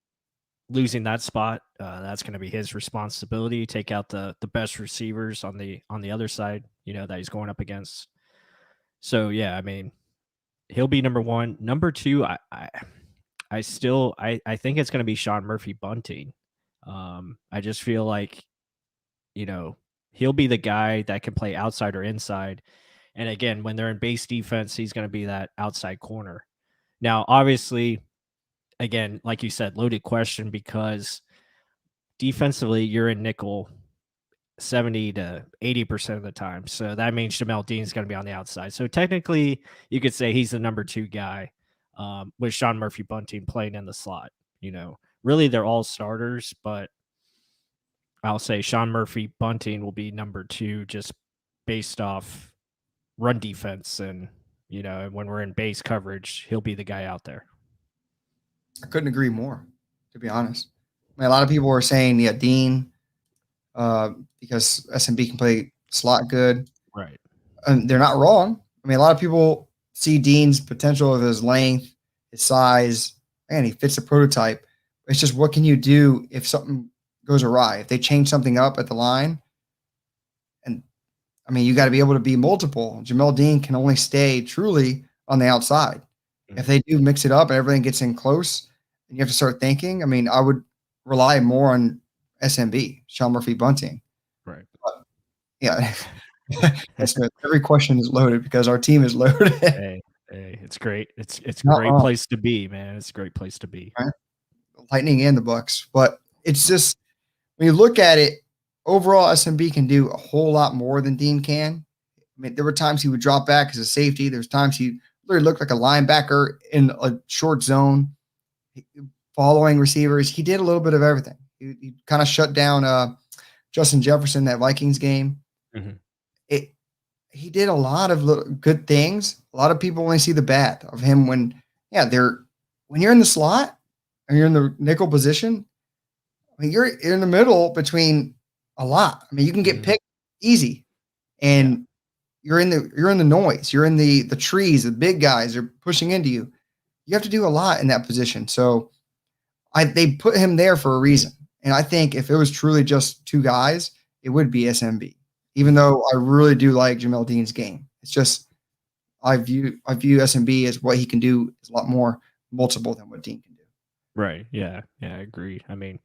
losing that spot. That's going to be his responsibility. Take out the best receivers on the other side, that he's going up against. So, yeah, I mean, he'll be number 1. Number 2, I think it's going to be Sean Murphy-Bunting. I just feel like, he'll be the guy that can play outside or inside. And again, when they're in base defense, he's going to be that outside corner. Now, obviously, again, like you said, loaded question, because defensively you're in nickel 70 to 80% of the time. So that means Jamel Dean's going to be on the outside. So technically you could say he's the number 2 guy, with Sean Murphy-Bunting playing in the slot. Really they're all starters, but I'll say Sean Murphy-Bunting will be number 2 just based off run defense. And, when we're in base coverage, he'll be the guy out there. I couldn't agree more, to be honest. I mean, a lot of people are saying, yeah, Dean, because SMB can play slot good. Right. And they're not wrong. I mean, a lot of people see Dean's potential of his length, his size, and he fits the prototype. It's just, what can you do if something goes awry? If they change something up at the line, and I mean, you got to be able to be multiple. Jamel Dean can only stay truly on the outside. If they do mix it up and everything gets in close, and you have to start thinking, I mean, I would rely more on SMB, Sean Murphy-Bunting. Right. But, yeah. Every question is loaded because our team is loaded. Hey, it's great. It's a great place to be, man. It's a great place to be. Right? Lightning and the Bucs. But it's just, when you look at it, overall, SMB can do a whole lot more than Dean can. I mean, there were times he would drop back as a safety. There's times he literally looked like a linebacker in a short zone, following receivers. He did a little bit of everything. He kind of shut down Justin Jefferson, that Vikings game. He did a lot of good things. A lot of people only see the bad of him when you're in the slot and you're in the nickel position. I mean, you're in the middle between a lot. I mean, you can get picked easy, and you're in the noise. You're in the trees. The big guys are pushing into you. You have to do a lot in that position. So they put him there for a reason. And I think if it was truly just 2 guys, it would be SMB. even though I really do like Jamel Dean's game. It's just I view SMB as what he can do is a lot more multiple than what Dean can do. Right. Yeah. Yeah. I agree. I mean,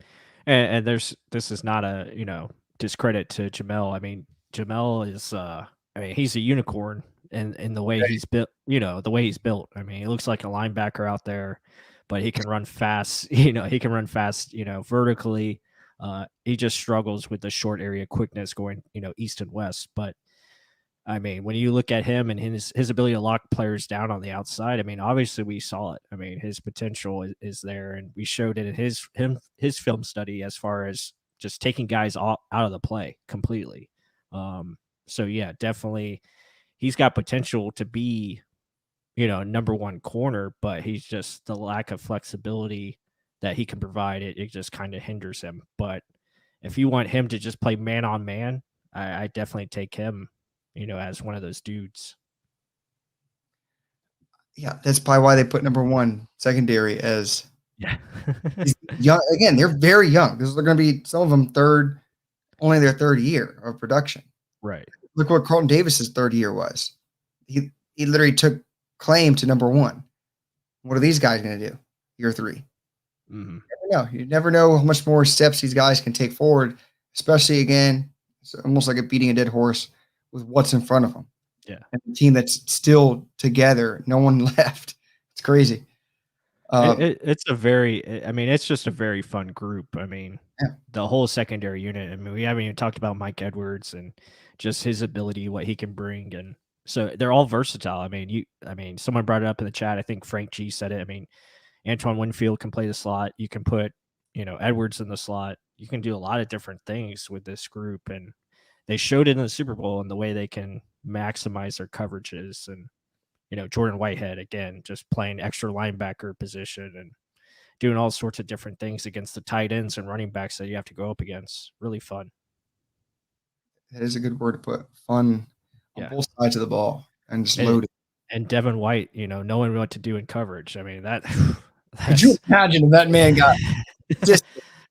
and this is not a discredit to Jamel. I mean, Jamel is I mean, he's a unicorn in the way he's built. The way he's built. I mean, he looks like a linebacker out there, but he can run fast. He can run fast. Vertically. He just struggles with the short area quickness going east and west, but I mean, when you look at him and his ability to lock players down on the outside, I mean, obviously we saw it. I mean, his potential is there, and we showed it in his film study as far as just taking guys out of the play completely. So yeah, definitely, he's got potential to be number one corner, but he's just the lack of flexibility that he can provide. It just kind of hinders him. But if you want him to just play man on man, I definitely take him as one of those dudes. Yeah, that's probably why they put number one secondary as Yeah. young. Again, they're very young. This is going to be some of them only their third year of production. Right. Look what Carlton Davis's third year was. He literally took claim to number one. What are these guys going to do? Year three. Mm-hmm. You never know how much more steps these guys can take forward, especially again, it's almost like a beating a dead horse with what's in front of them. Yeah. And the team that's still together, no one left. It's crazy. It's a very, I mean, it's just a very fun group. I mean, Yeah. the whole secondary unit. I mean, we haven't even talked about Mike Edwards and just his ability, what he can bring, and so they're all versatile. I mean, someone brought it up in the chat. I think Frank G said it. I mean, Antoine Winfield can play the slot. You can put, Edwards in the slot. You can do a lot of different things with this group, and they showed it in the Super Bowl and the way they can maximize their coverages. And Jordan Whitehead again, just playing extra linebacker position and doing all sorts of different things against the tight ends and running backs that you have to go up against. Really fun. That is a good word to put. Fun on both sides of the ball and just loaded. And Devin White, knowing what to do in coverage. I mean, could you imagine if that man got just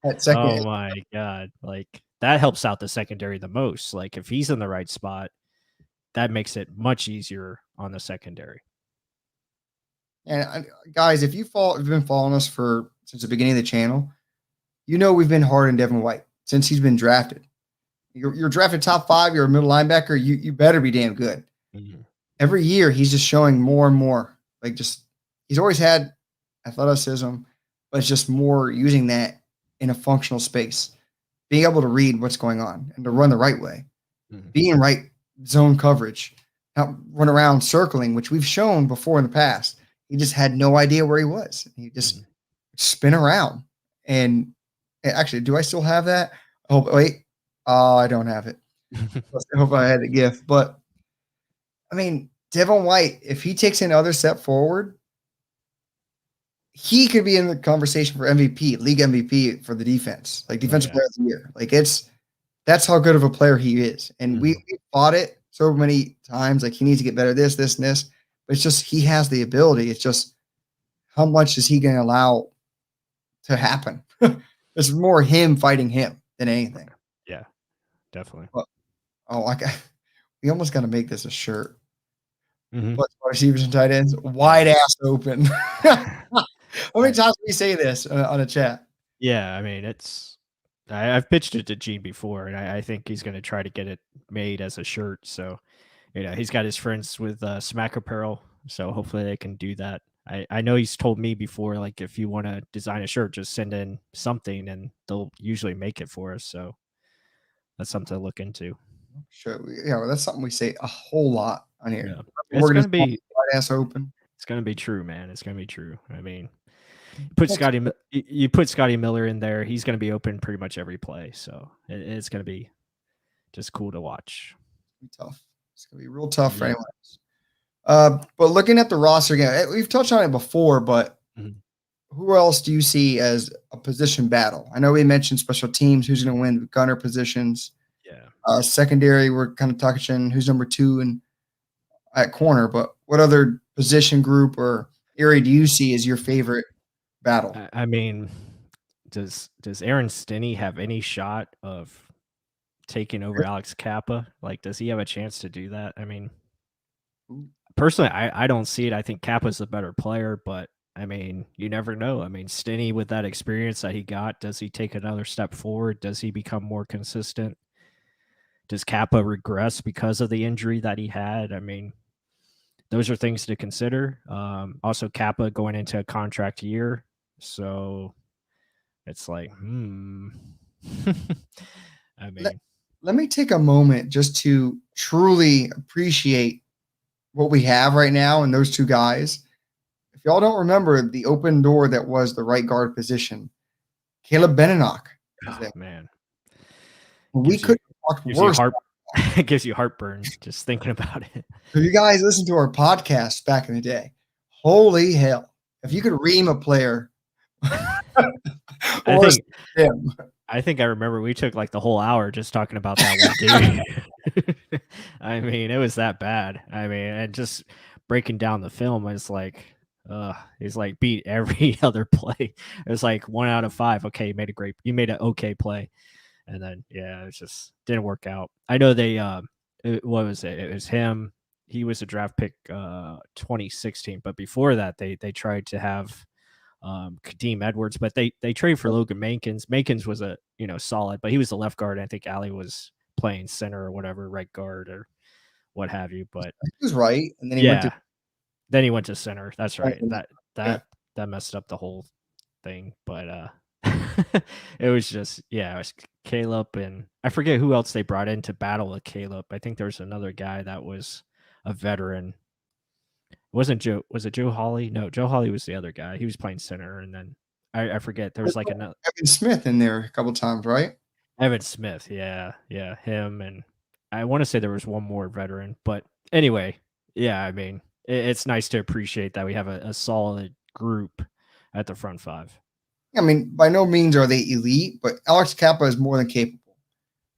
at second? Oh my God. Like that helps out the secondary the most. Like if he's in the right spot, that makes it much easier on the secondary. And guys, if you've been following us since the beginning of the channel, we've been hard on Devin White since he's been drafted. You're drafted top 5. You're a middle linebacker. You better be damn good. Mm-hmm. Every year he's just showing more and more. Like he's always had athleticism, but it's just more using that in a functional space, being able to read what's going on and to run the right way, being in right zone coverage, not run around circling, which we've shown before in the past. He just had no idea where he was. He just spin around. And actually, do I still have that? Oh, wait. I don't have it. I hope I had the gift. But, I mean, Devin White, if he takes another step forward, he could be in the conversation for MVP, league MVP for the defense, like defensive player of the year. Like that's how good of a player he is. And we fought it so many times. Like he needs to get better, this, and this. But it's just he has the ability. It's just how much is he going to allow to happen? It's more him fighting him than anything. Yeah, definitely. But, we almost got to make this a shirt. But receivers and tight ends, wide ass open. How many times do we say this on a chat? Yeah, I mean, I've pitched it to Gene before, and I think he's going to try to get it made as a shirt. So, he's got his friends with Smack Apparel, so hopefully they can do that. I know he's told me before, like, if you want to design a shirt, just send in something, and they'll usually make it for us. So that's something to look into. Sure. Yeah, well, that's something we say a whole lot on here. Yeah. We're going to be wide ass open. It's going to be true, man. It's going to be true. I mean, you put Scotty Miller in there, he's going to be open pretty much every play. So it's going to be just cool to watch. It's going to be tough. It's going to be real tough for anyone else. But looking at the roster again, we've touched on it before, but who else do you see as a position battle? I know we mentioned special teams, who's going to win gunner positions. Yeah. Secondary, we're kind of talking who's number 2 and at corner, but what other position group or area do you see as your favorite battle? I mean, does Aaron Stinney have any shot of taking over Alex Kappa? Like, does he have a chance to do that? I mean, personally, I don't see it. I think Kappa's the better player, but I mean, you never know. I mean, Stinney, with that experience that he got, does he take another step forward? Does he become more consistent? Does Kappa regress because of the injury that he had? I mean, those are things to consider. Also, Kappa going into a contract year, so it's like, I mean, let me take a moment just to truly appreciate what we have right now and those two guys. If y'all don't remember the open door that was the right guard position, Caleb Benenoch was there. Man, We could have talked worse. It gives you heartburn just thinking about it. So you guys listen to our podcast back in the day. Holy hell. If you could ream a player. I think I remember we took like the whole hour just talking about that one dude. I mean, it was that bad. I mean, and just breaking down the film, it's like, he's like beat every other play. It was like 1 out of 5. Okay, you made an okay play. And then, yeah, it just didn't work out. I know they, what was it? It was him. He was a draft pick 2016. But before that, they tried to have Kadeem Edwards, but they traded for Logan Mankins. Mankins was a, solid, but he was the left guard. I think Ali was playing center or whatever, right guard or what have you. But he was right. And then he went to center. That's right. That messed up the whole thing. But it was just, it was Caleb, and I forget who else they brought in to battle with Caleb. I think there was another guy that was a veteran. Was it Joe Hawley? No, Joe Hawley was the other guy. He was playing center, and then I forget. There was like another Evan Smith in there a couple times, right? Evan Smith, yeah, him, and I want to say there was one more veteran, but anyway, yeah. I mean, it's nice to appreciate that we have a solid group at the front five. I mean, by no means are they elite, but Alex Kappa is more than capable.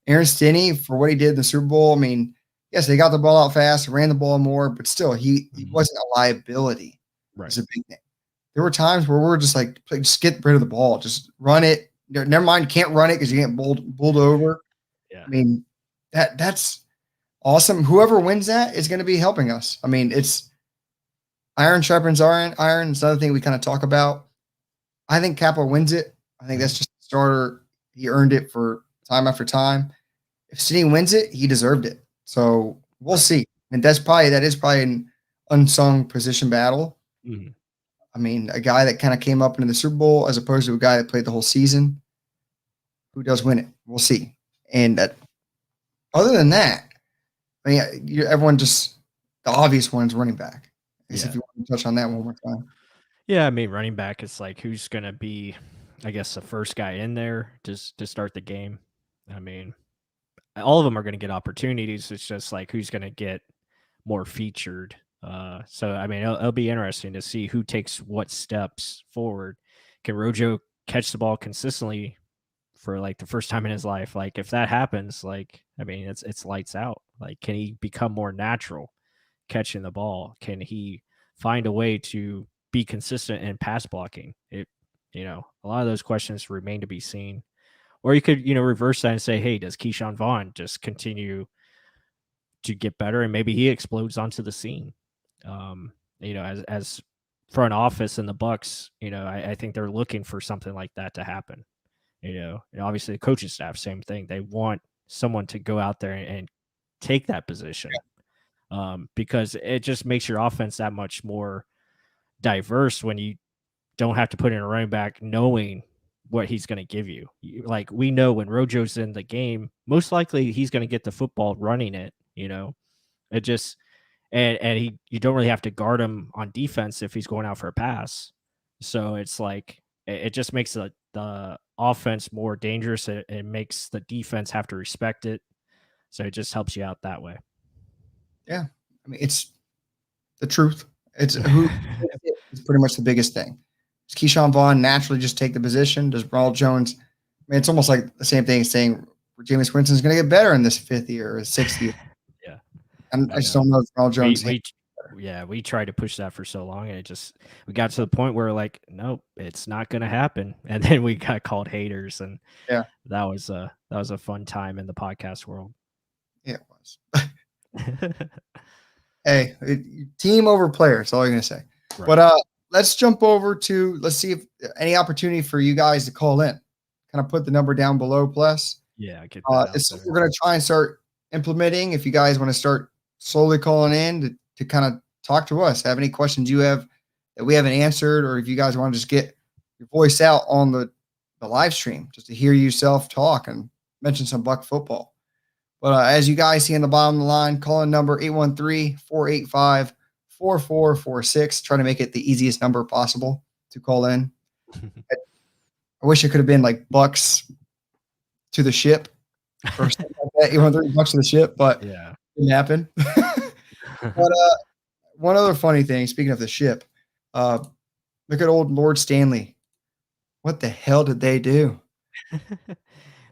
Aaron Stinney, for what he did in the Super Bowl, I mean, yes, they got the ball out fast, ran the ball more, but still, he wasn't a liability. Right. It's a big thing. There were times where we're just like, just get rid of the ball, just run it. Never mind, can't run it because you get bowled over. Yeah. I mean, that's awesome. Whoever wins that is going to be helping us. I mean, it's iron sharpens iron. It's another thing we kind of talk about. I think Kappa wins it. I think that's just the starter. He earned it for time after time. If Stinney wins it, he deserved it. So we'll see. And that is probably an unsung position battle. Mm-hmm. I mean, a guy that kind of came up into the Super Bowl as opposed to a guy that played the whole season. Who does win it? We'll see. And other than that, I mean, everyone just the obvious one's running back. I guess if you want to touch on that one more time. Yeah, I mean, running back is like who's going to be, I guess, the first guy in there to start the game. I mean, all of them are going to get opportunities. It's just like who's going to get more featured. So, I mean, it'll be interesting to see who takes what steps forward. Can Rojo catch the ball consistently for like the first time in his life? Like if that happens, like, I mean, it's lights out. Like, can he become more natural catching the ball? Can he find a way to be consistent in pass blocking? A lot of those questions remain to be seen. Or you could, reverse that and say, hey, does Keyshawn Vaughn just continue to get better and maybe he explodes onto the scene? As front office in the Bucs, I think they're looking for something like that to happen. And obviously the coaching staff, same thing. They want someone to go out there and take that position because it just makes your offense that much more diverse when you don't have to put in a running back knowing what he's going to give you. Like we know when Rojo's in the game, most likely he's going to get the football running it, it just, and you don't really have to guard him on defense if he's going out for a pass. So it's like, it just makes the offense more dangerous. It makes the defense have to respect it. So it just helps you out that way. Yeah. I mean, it's the truth. It's who is pretty much the biggest thing. Does Keyshawn Vaughn naturally just take the position? Does Ronald Jones? I mean, it's almost like the same thing as saying Jameis Winston's going to get better in this 5th year or 6th year. Yeah. I just don't know if Ronald Jones. yeah, we tried to push that for so long, and we got to the point where like, nope, it's not gonna happen. And then we got called haters, and Yeah, that was a fun time in the podcast world. yeah, it was. Hey, team over player. That's all you're gonna say. Right. But let's jump over to let's see if any opportunity for you guys to call in. Kind of put the number down below, plus. Yeah, get that out It's there. we're gonna try and start implementing. If you guys want to start slowly calling in to kind of talk to us, have any questions you have that we haven't answered, or if you guys want to just get your voice out on the live stream, just to hear yourself talk and mention some Buck football. But as you guys see in the bottom of the line, call in number 813-485-4446. Try to make it the easiest number possible to call in. I wish it could have been like Bucs to the ship or something like that. 813 Bucs to the ship, but Yeah. it didn't happen. But one other funny thing, speaking of the ship, look at old Lord Stanley. What the hell did they do?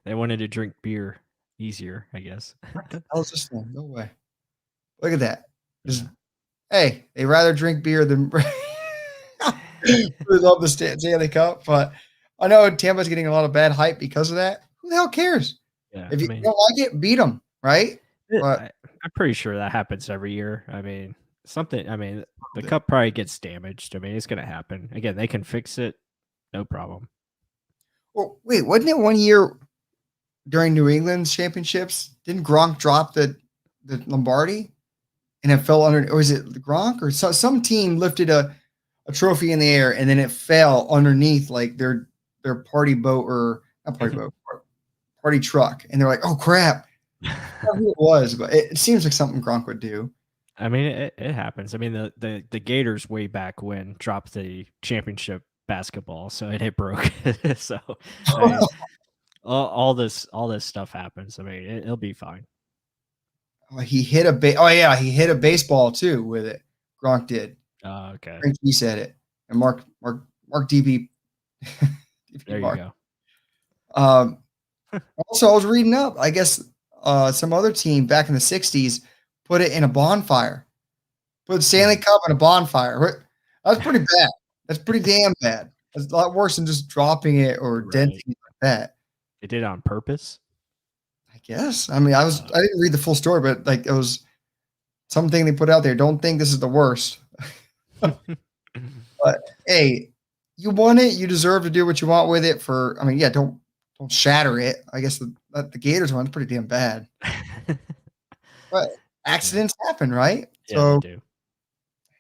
They wanted to drink beer easier, I guess. What the hell is this thing? No way. Look at that. Just, Yeah. hey, they rather drink beer than we love the Stanley Cup, but I know Tampa's getting a lot of bad hype because of that. Who the hell cares? Yeah, If I you mean, don't like it, beat them, right? But I'm pretty sure that happens every year. I mean, the cup probably gets damaged. I mean, it's gonna happen. Again, they can fix it, no problem. well, wait, wasn't it one year during New England's championships? Didn't Gronk drop the Lombardi and it fell under? Or was it Gronk or some team lifted a trophy in the air and then it fell underneath like their party boat or not party boat, party truck, and they're like, "Oh crap!" I don't know who it was, but it seems like something Gronk would do. I mean, it happens. I mean, the Gators way back when dropped the championship basketball, so it broke. So I mean, all this stuff happens. I mean, it'll be fine. He hit a he hit a baseball too with it. Gronk did. Okay. He said it, and Mark DB. There you go. Also, I was reading up. I guess some other team back in the '60s put it in a bonfire. Put Stanley Cup in a bonfire. That's pretty bad. That's pretty damn bad. That's a lot worse than just dropping it or denting it like that. They did it on purpose. I guess. I mean, I didn't read the full story, but like it was something they put out there. Don't think this is the worst. But hey, you won it. You deserve to do what you want with it. Don't shatter it. I guess the Gators one's pretty damn bad. But accidents happen, right? Yeah, So they do.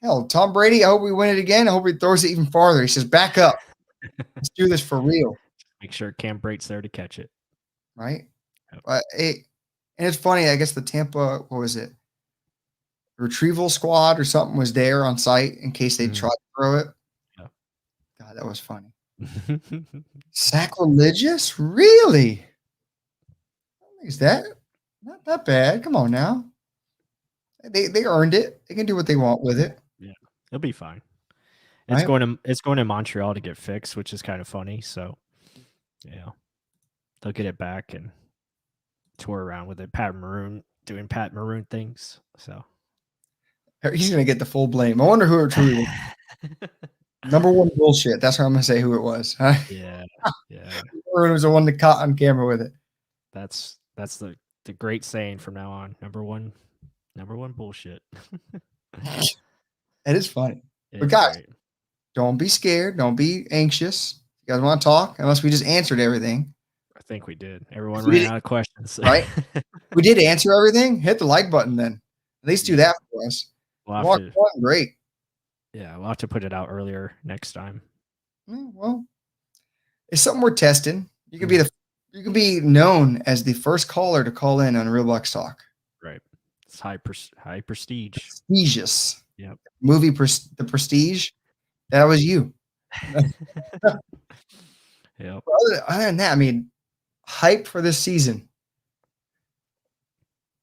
hell, Tom Brady, I hope we win it again. I hope he throws it even farther. He says, back up. Let's do this for real. Make sure Cam Brate's there to catch it. Right? Yep. But and it's funny, I guess the Tampa, what was it? Retrieval squad or something was there on site in case they tried to throw it. Yeah. God, that was funny. Sacrilegious? Really? Is that not that bad? Come on now. They earned it. They can do what they want with it. Yeah, it'll be fine. Right? It's going to Montreal to get fixed, which is kind of funny. So, yeah, they'll get it back and tour around with it. Doing Pat Maroon things. So He's gonna get the full blame. I wonder who it truly was. Number one bullshit. That's what I'm gonna say who it was. Huh? Yeah. Maroon was the one that caught on camera with it. That's the great saying from now on. Number one bullshit. It is funny. It's But guys, great. don't be scared. Don't be anxious. You guys want to talk? Unless we just answered everything. I think we did. Everyone We ran did. out of questions. Right? We did answer everything. Hit the like button then. At least do that for us. Great. Yeah, we'll have to put it out earlier next time. Well, it's something we're testing. You can be known as the first caller to call in on Real Bucs Talk. Right. It's high prestige. Prestigious. Yep. Movie The Prestige. That was you. Yep. Other than that, I mean, hype for this season.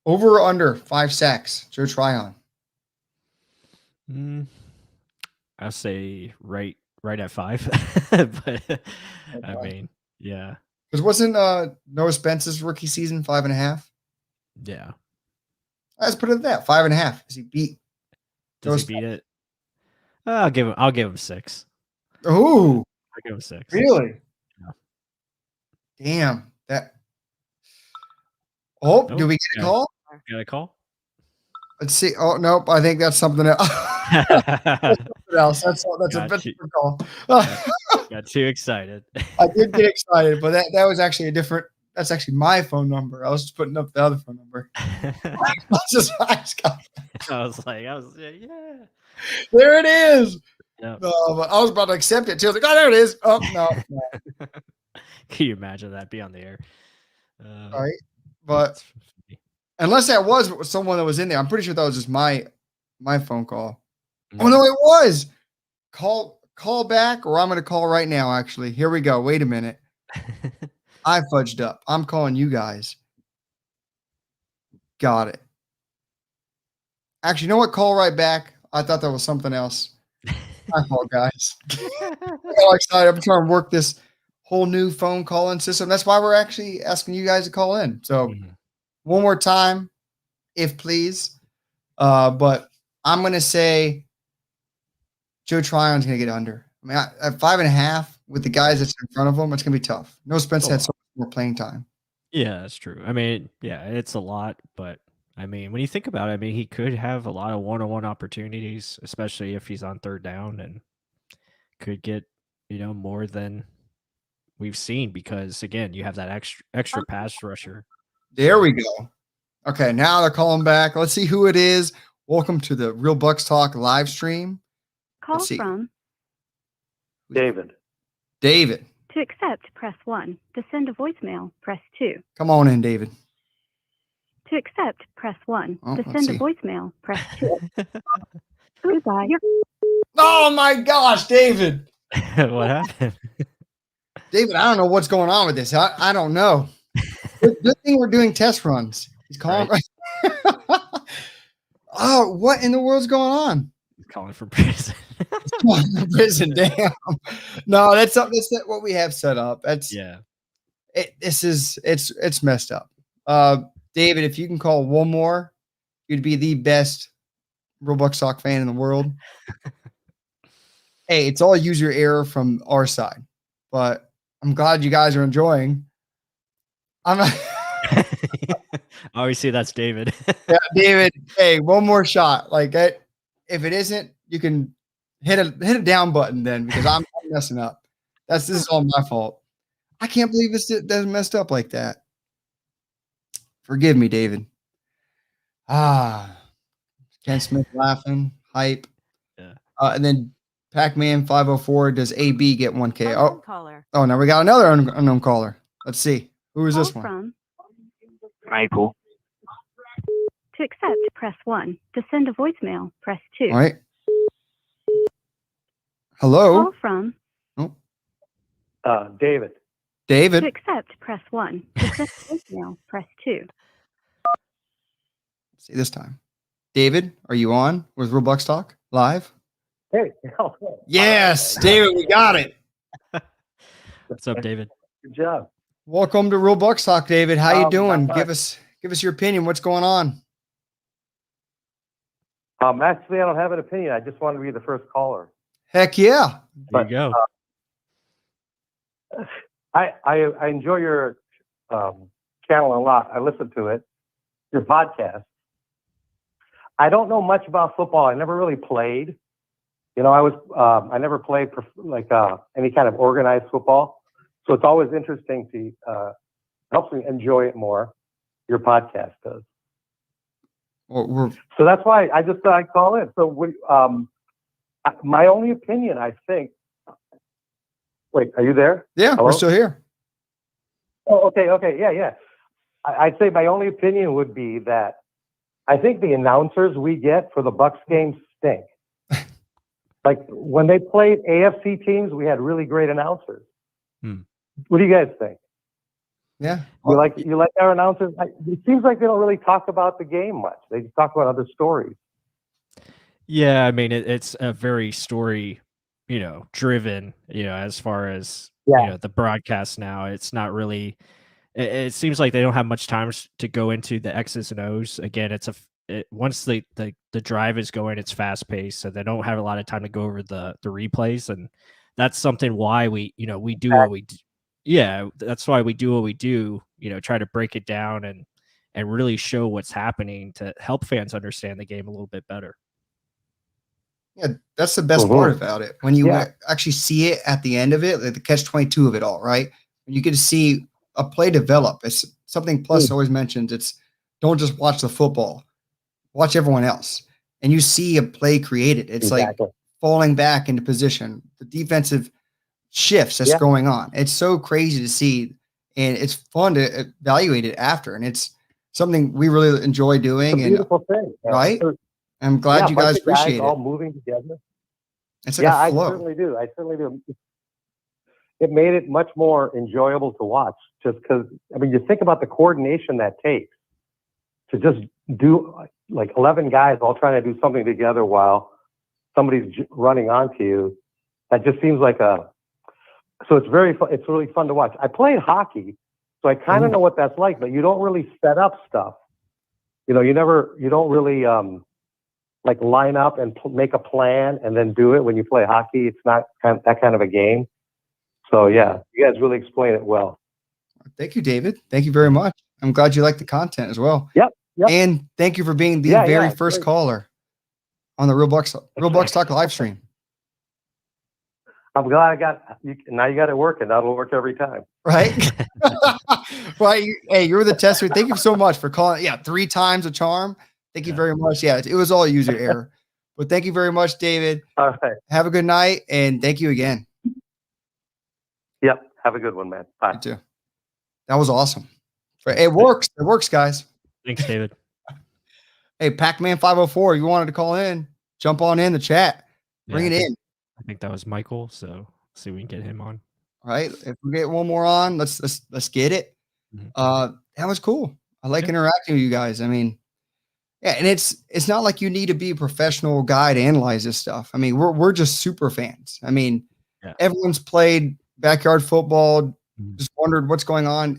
Over or under 5 sacks, Joe Tryon. I'll say right at 5. But I mean, yeah. Because wasn't Noah Spence's rookie season 5.5? Yeah. Let's put it at that 5.5. Because he beat Does he was beat it? I'll give him 6. oh, I'll give him 6. really? Yeah. Damn. Oh, do Oh, we get a call? got a call? Let's see. Oh, nope. I think that's something else. That's something else. That's a Got you. different call. Got too excited. I did get excited, but that was actually that's actually my phone number. I was just putting up the other phone number. I was like, yeah. There it is. Yeah. But I was about to accept it too. I was like, oh, there it is. Oh, no. Can you imagine that be on the air? All right. But unless that was someone that was in there, I'm pretty sure that was just my phone call. Oh, no, it was. Call back, or I'm going to call right now, actually. Here we go. Wait a minute. I fudged up. I'm calling you guys. Got it. Actually, you know what? Call right back. I thought that was something else. My fault, guys. I'm all excited. I'm trying to work this whole new phone calling system. That's why we're actually asking you guys to call in. So one more time, if please. But I'm going to say Joe Tryon's going to get under. I mean, at 5.5 with the guys that's in front of him, it's going to be tough. No Spence had so much more playing time. Yeah, that's true. I mean, yeah, it's a lot, but I mean, when you think about it, I mean, he could have a lot of one-on-one opportunities, especially if he's on third down, and could get, more than we've seen because again, you have that extra pass rusher. There we go. Okay, now they're calling back. Let's see who it is. Welcome to the Real Bucs Talk live stream. Call from David. David. To accept, press 1. To send a voicemail, press 2. Come on in, David. To accept, press 1. Oh, to let's send see. a voicemail, press 2. Goodbye. Oh my gosh, David. What happened? David, I don't know what's going on with this. I don't know. Good thing we're doing test runs. He's calling. Right. Oh, what in the world's going on? He's calling from prison. He's calling from prison. Damn. No, that's what we have set up. That's Yeah. It's messed up. David, if you can call one more, you'd be the best Real Bucs Talk fan in the world. Hey, it's all user error from our side, but I'm glad you guys are enjoying. I'm not. Obviously, that's David. Yeah, David. Hey, one more shot. Like that. If it isn't, you can hit a down button then because I'm messing up. This is all my fault. I can't believe that's messed up like that. Forgive me, David. Ken Smith laughing, hype. Yeah. And then Pac-Man 504, does AB get 1K? Unknown caller. Oh, now we got another unknown caller. Let's see. Who is Call this one? from Michael. To accept, press 1. To send a voicemail, press 2. All right. Hello. Call from David. David. To accept, press 1. To send a voicemail, press 2. See this time. David, are you on with Real Bucs Talk live? Hey. Yes, David, we got it. What's up, David? Good job. Welcome to Real Bucs Talk, David. How you doing? not Give us your opinion. What's going on? Actually, I don't have an opinion. I just wanted to be the first caller. Heck yeah. There you go. I enjoy your channel a lot. I listen to it, your podcast. I don't know much about football. I never really played. I never played any kind of organized football. So it's always interesting to helps me enjoy it more. Your podcast does. Well, So that's why I just thought I'd call in. So my only opinion, I think. Wait, are you there? yeah, Hello? we're still here. Oh, okay, yeah. I'd say my only opinion would be that I think the announcers we get for the Bucs games stink. Like when they played AFC teams, we had really great announcers. What do you guys think? Yeah. You like our announcers? It seems like they don't really talk about the game much. They just talk about other stories. Yeah, I mean, it's a very story, driven, as far as, the broadcast now. It's not really, it seems like they don't have much time to go into the X's and O's. Again, it's once the drive is going, it's fast paced, so they don't have a lot of time to go over the replays, and that's something why we do what we do. Yeah, that's why we do what we do. Try to break it down and really show what's happening to help fans understand the game a little bit better. Yeah, that's the best part about it. When you actually see it at the end of it, like the catch-22 of it all, right? When you get to see a play develop. It's something Plus always mentions. It's don't just watch the football, watch everyone else. And you see a play created. It's like falling back into position, the defensive shifts that's going on. It's so crazy to see, and it's fun to evaluate it after. And it's something we really enjoy doing. It's a beautiful thing. Right? I'm glad you guys appreciate it. All moving together. It's like a flow. I certainly do. It made it much more enjoyable to watch, just because, you think about the coordination that takes to just do like 11 guys all trying to do something together while somebody's running onto you. That just seems like so it's it's really fun to watch. I played hockey, so I kind of know what that's like, but you don't really set up stuff. You don't really like line up and make a plan and then do it when you play hockey. It's not that kind of a game. So yeah, you guys really explain it well. Thank you, David. Thank you very much. I'm glad you like the content as well. Yep. And thank you for being the very first caller on the Real Bucs Talk live stream. I'm glad now you got it working. That'll work every time. Right? Right. Hey, you're the tester. Thank you so much for calling. Yeah, 3 times a charm. Thank you very much. Yeah, it was all user error. But thank you very much, David. All right. Have a good night, and thank you again. Yep. Have a good one, man. Bye. You too. That was awesome. It works. It works, guys. Thanks, David. Hey, Pac-Man 504, you wanted to call in, jump on in the chat. Bring it in. I think that was Michael, so see if we can get him on. All right. If we get one more on, let's get it. That was cool. I like interacting with you guys. And it's not like you need to be a professional guy to analyze this stuff. We're just super fans. Everyone's played backyard football, just wondered what's going on.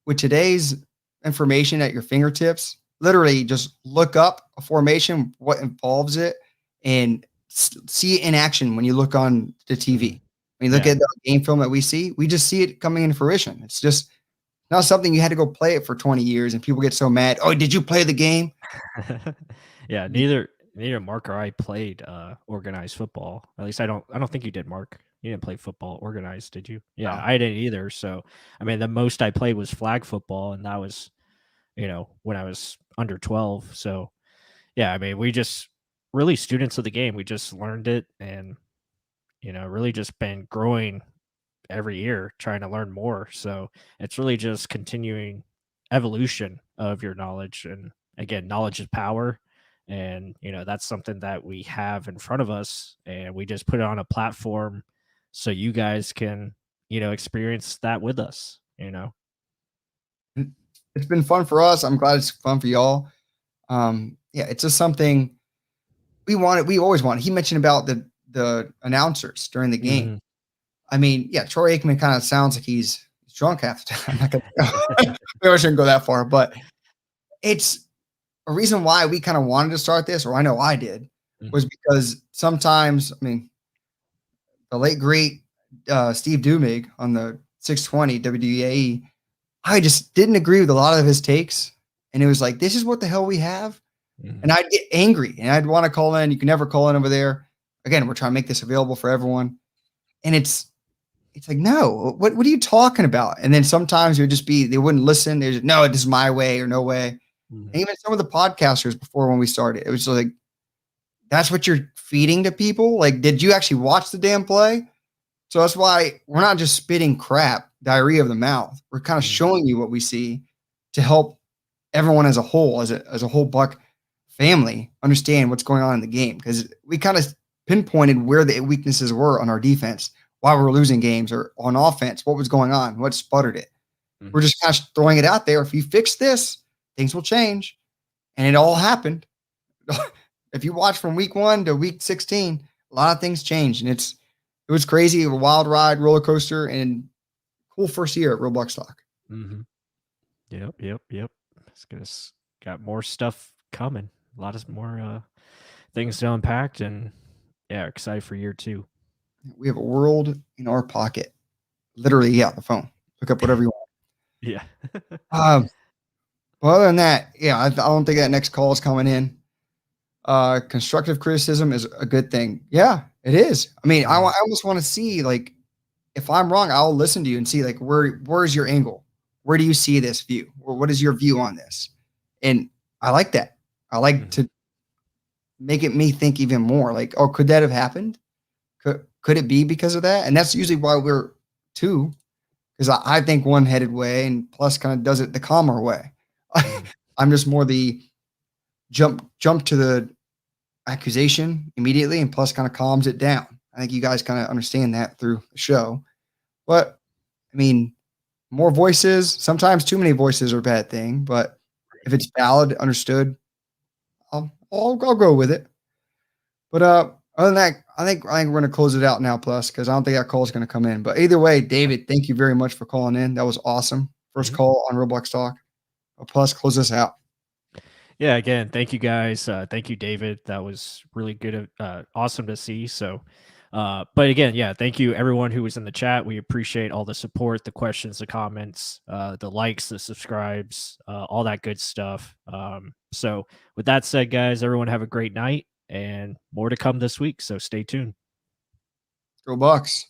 With today's information at your fingertips, literally just look up a formation, what involves it, and see it in action when you look on the TV. When you look at the game film that we just see it coming into fruition. It's just not something you had to go play it for 20 years and people get so mad. Oh, did you play the game? Yeah, neither Mark or I played organized football. At least I don't think you did, Mark. You didn't play football organized, did you? Yeah, I didn't either. So, the most I played was flag football, and that was, when I was under 12. So, yeah, we just really students of the game. We just learned it and, really just been growing every year, trying to learn more. So it's really just continuing evolution of your knowledge. And again, knowledge is power. And, that's something that we have in front of us, and we just put it on a platform so you guys can, experience that with us, It's been fun for us. I'm glad it's fun for y'all. It's just something we wanted. We always wanted. He mentioned about the announcers during the game. Troy Aikman kind of sounds like he's drunk half the time. We shouldn't go that far, but it's a reason why we kind of wanted to start this, or I know I did, was because sometimes, the late great Steve Dumig on the 620 WDAE, I just didn't agree with a lot of his takes. And it was like, this is what the hell we have. And I'd get angry and I'd want to call in. You can never call in over there. Again, we're trying to make this available for everyone. And it's like, no, what are you talking about? And then sometimes it would just be, they wouldn't listen. They just, no, this is my way or no way. And even some of the podcasters before when we started, it was like, that's what you're feeding to people. Like, did you actually watch the damn play? So that's why we're not just spitting crap, diarrhea of the mouth. We're kind of showing you what we see to help everyone as a whole, as a whole Buck family, understand what's going on in the game. Because we kind of pinpointed where the weaknesses were on our defense, why we were losing games, or on offense, what was going on, what sputtered it. We're just kind of throwing it out there. If you fix this, things will change. And it all happened. If you watch from week 1 to week 16, a lot of things changed. And it was crazy, a wild ride, roller coaster, and cool first year at Roblox Talk. Yep. It's got more stuff coming. A lot of more things to unpack, and yeah, excited for year 2. We have a world in our pocket. Literally, yeah, the phone. Look up whatever you want. Yeah. Well, other than that, yeah, I don't think that next call is coming in. Constructive criticism is a good thing. Yeah, it is. I mean, I almost want to see, like, if I'm wrong, I'll listen to you and see, like, where's your angle? Where do you see this view? Or what is your view on this? And I like that. I like to make it me think even more. Like, oh, could that have happened? Could it be because of that? And that's usually why we're 2, because I think one-headed way, and Plus kind of does it the calmer way. I'm just more the jump to the accusation immediately, and Plus kind of calms it down. I think you guys kind of understand that through the show. But I mean, more voices, sometimes too many voices are a bad thing, but if it's valid, understood, I'll go with it. But other than that, I think we're going to close it out now, Plus, because I don't think that call is going to come in. But either way, David, thank you very much for calling in. That was awesome. First call on Real Bucs Talk. Plus, close us out. Yeah, again, thank you guys. Thank you, David. That was really good. Awesome to see. So, but again, yeah, thank you everyone who was in the chat. We appreciate all the support, the questions, the comments, the likes, the subscribes, all that good stuff. So with that said, guys, everyone have a great night, and more to come this week. So stay tuned. Go Bucs.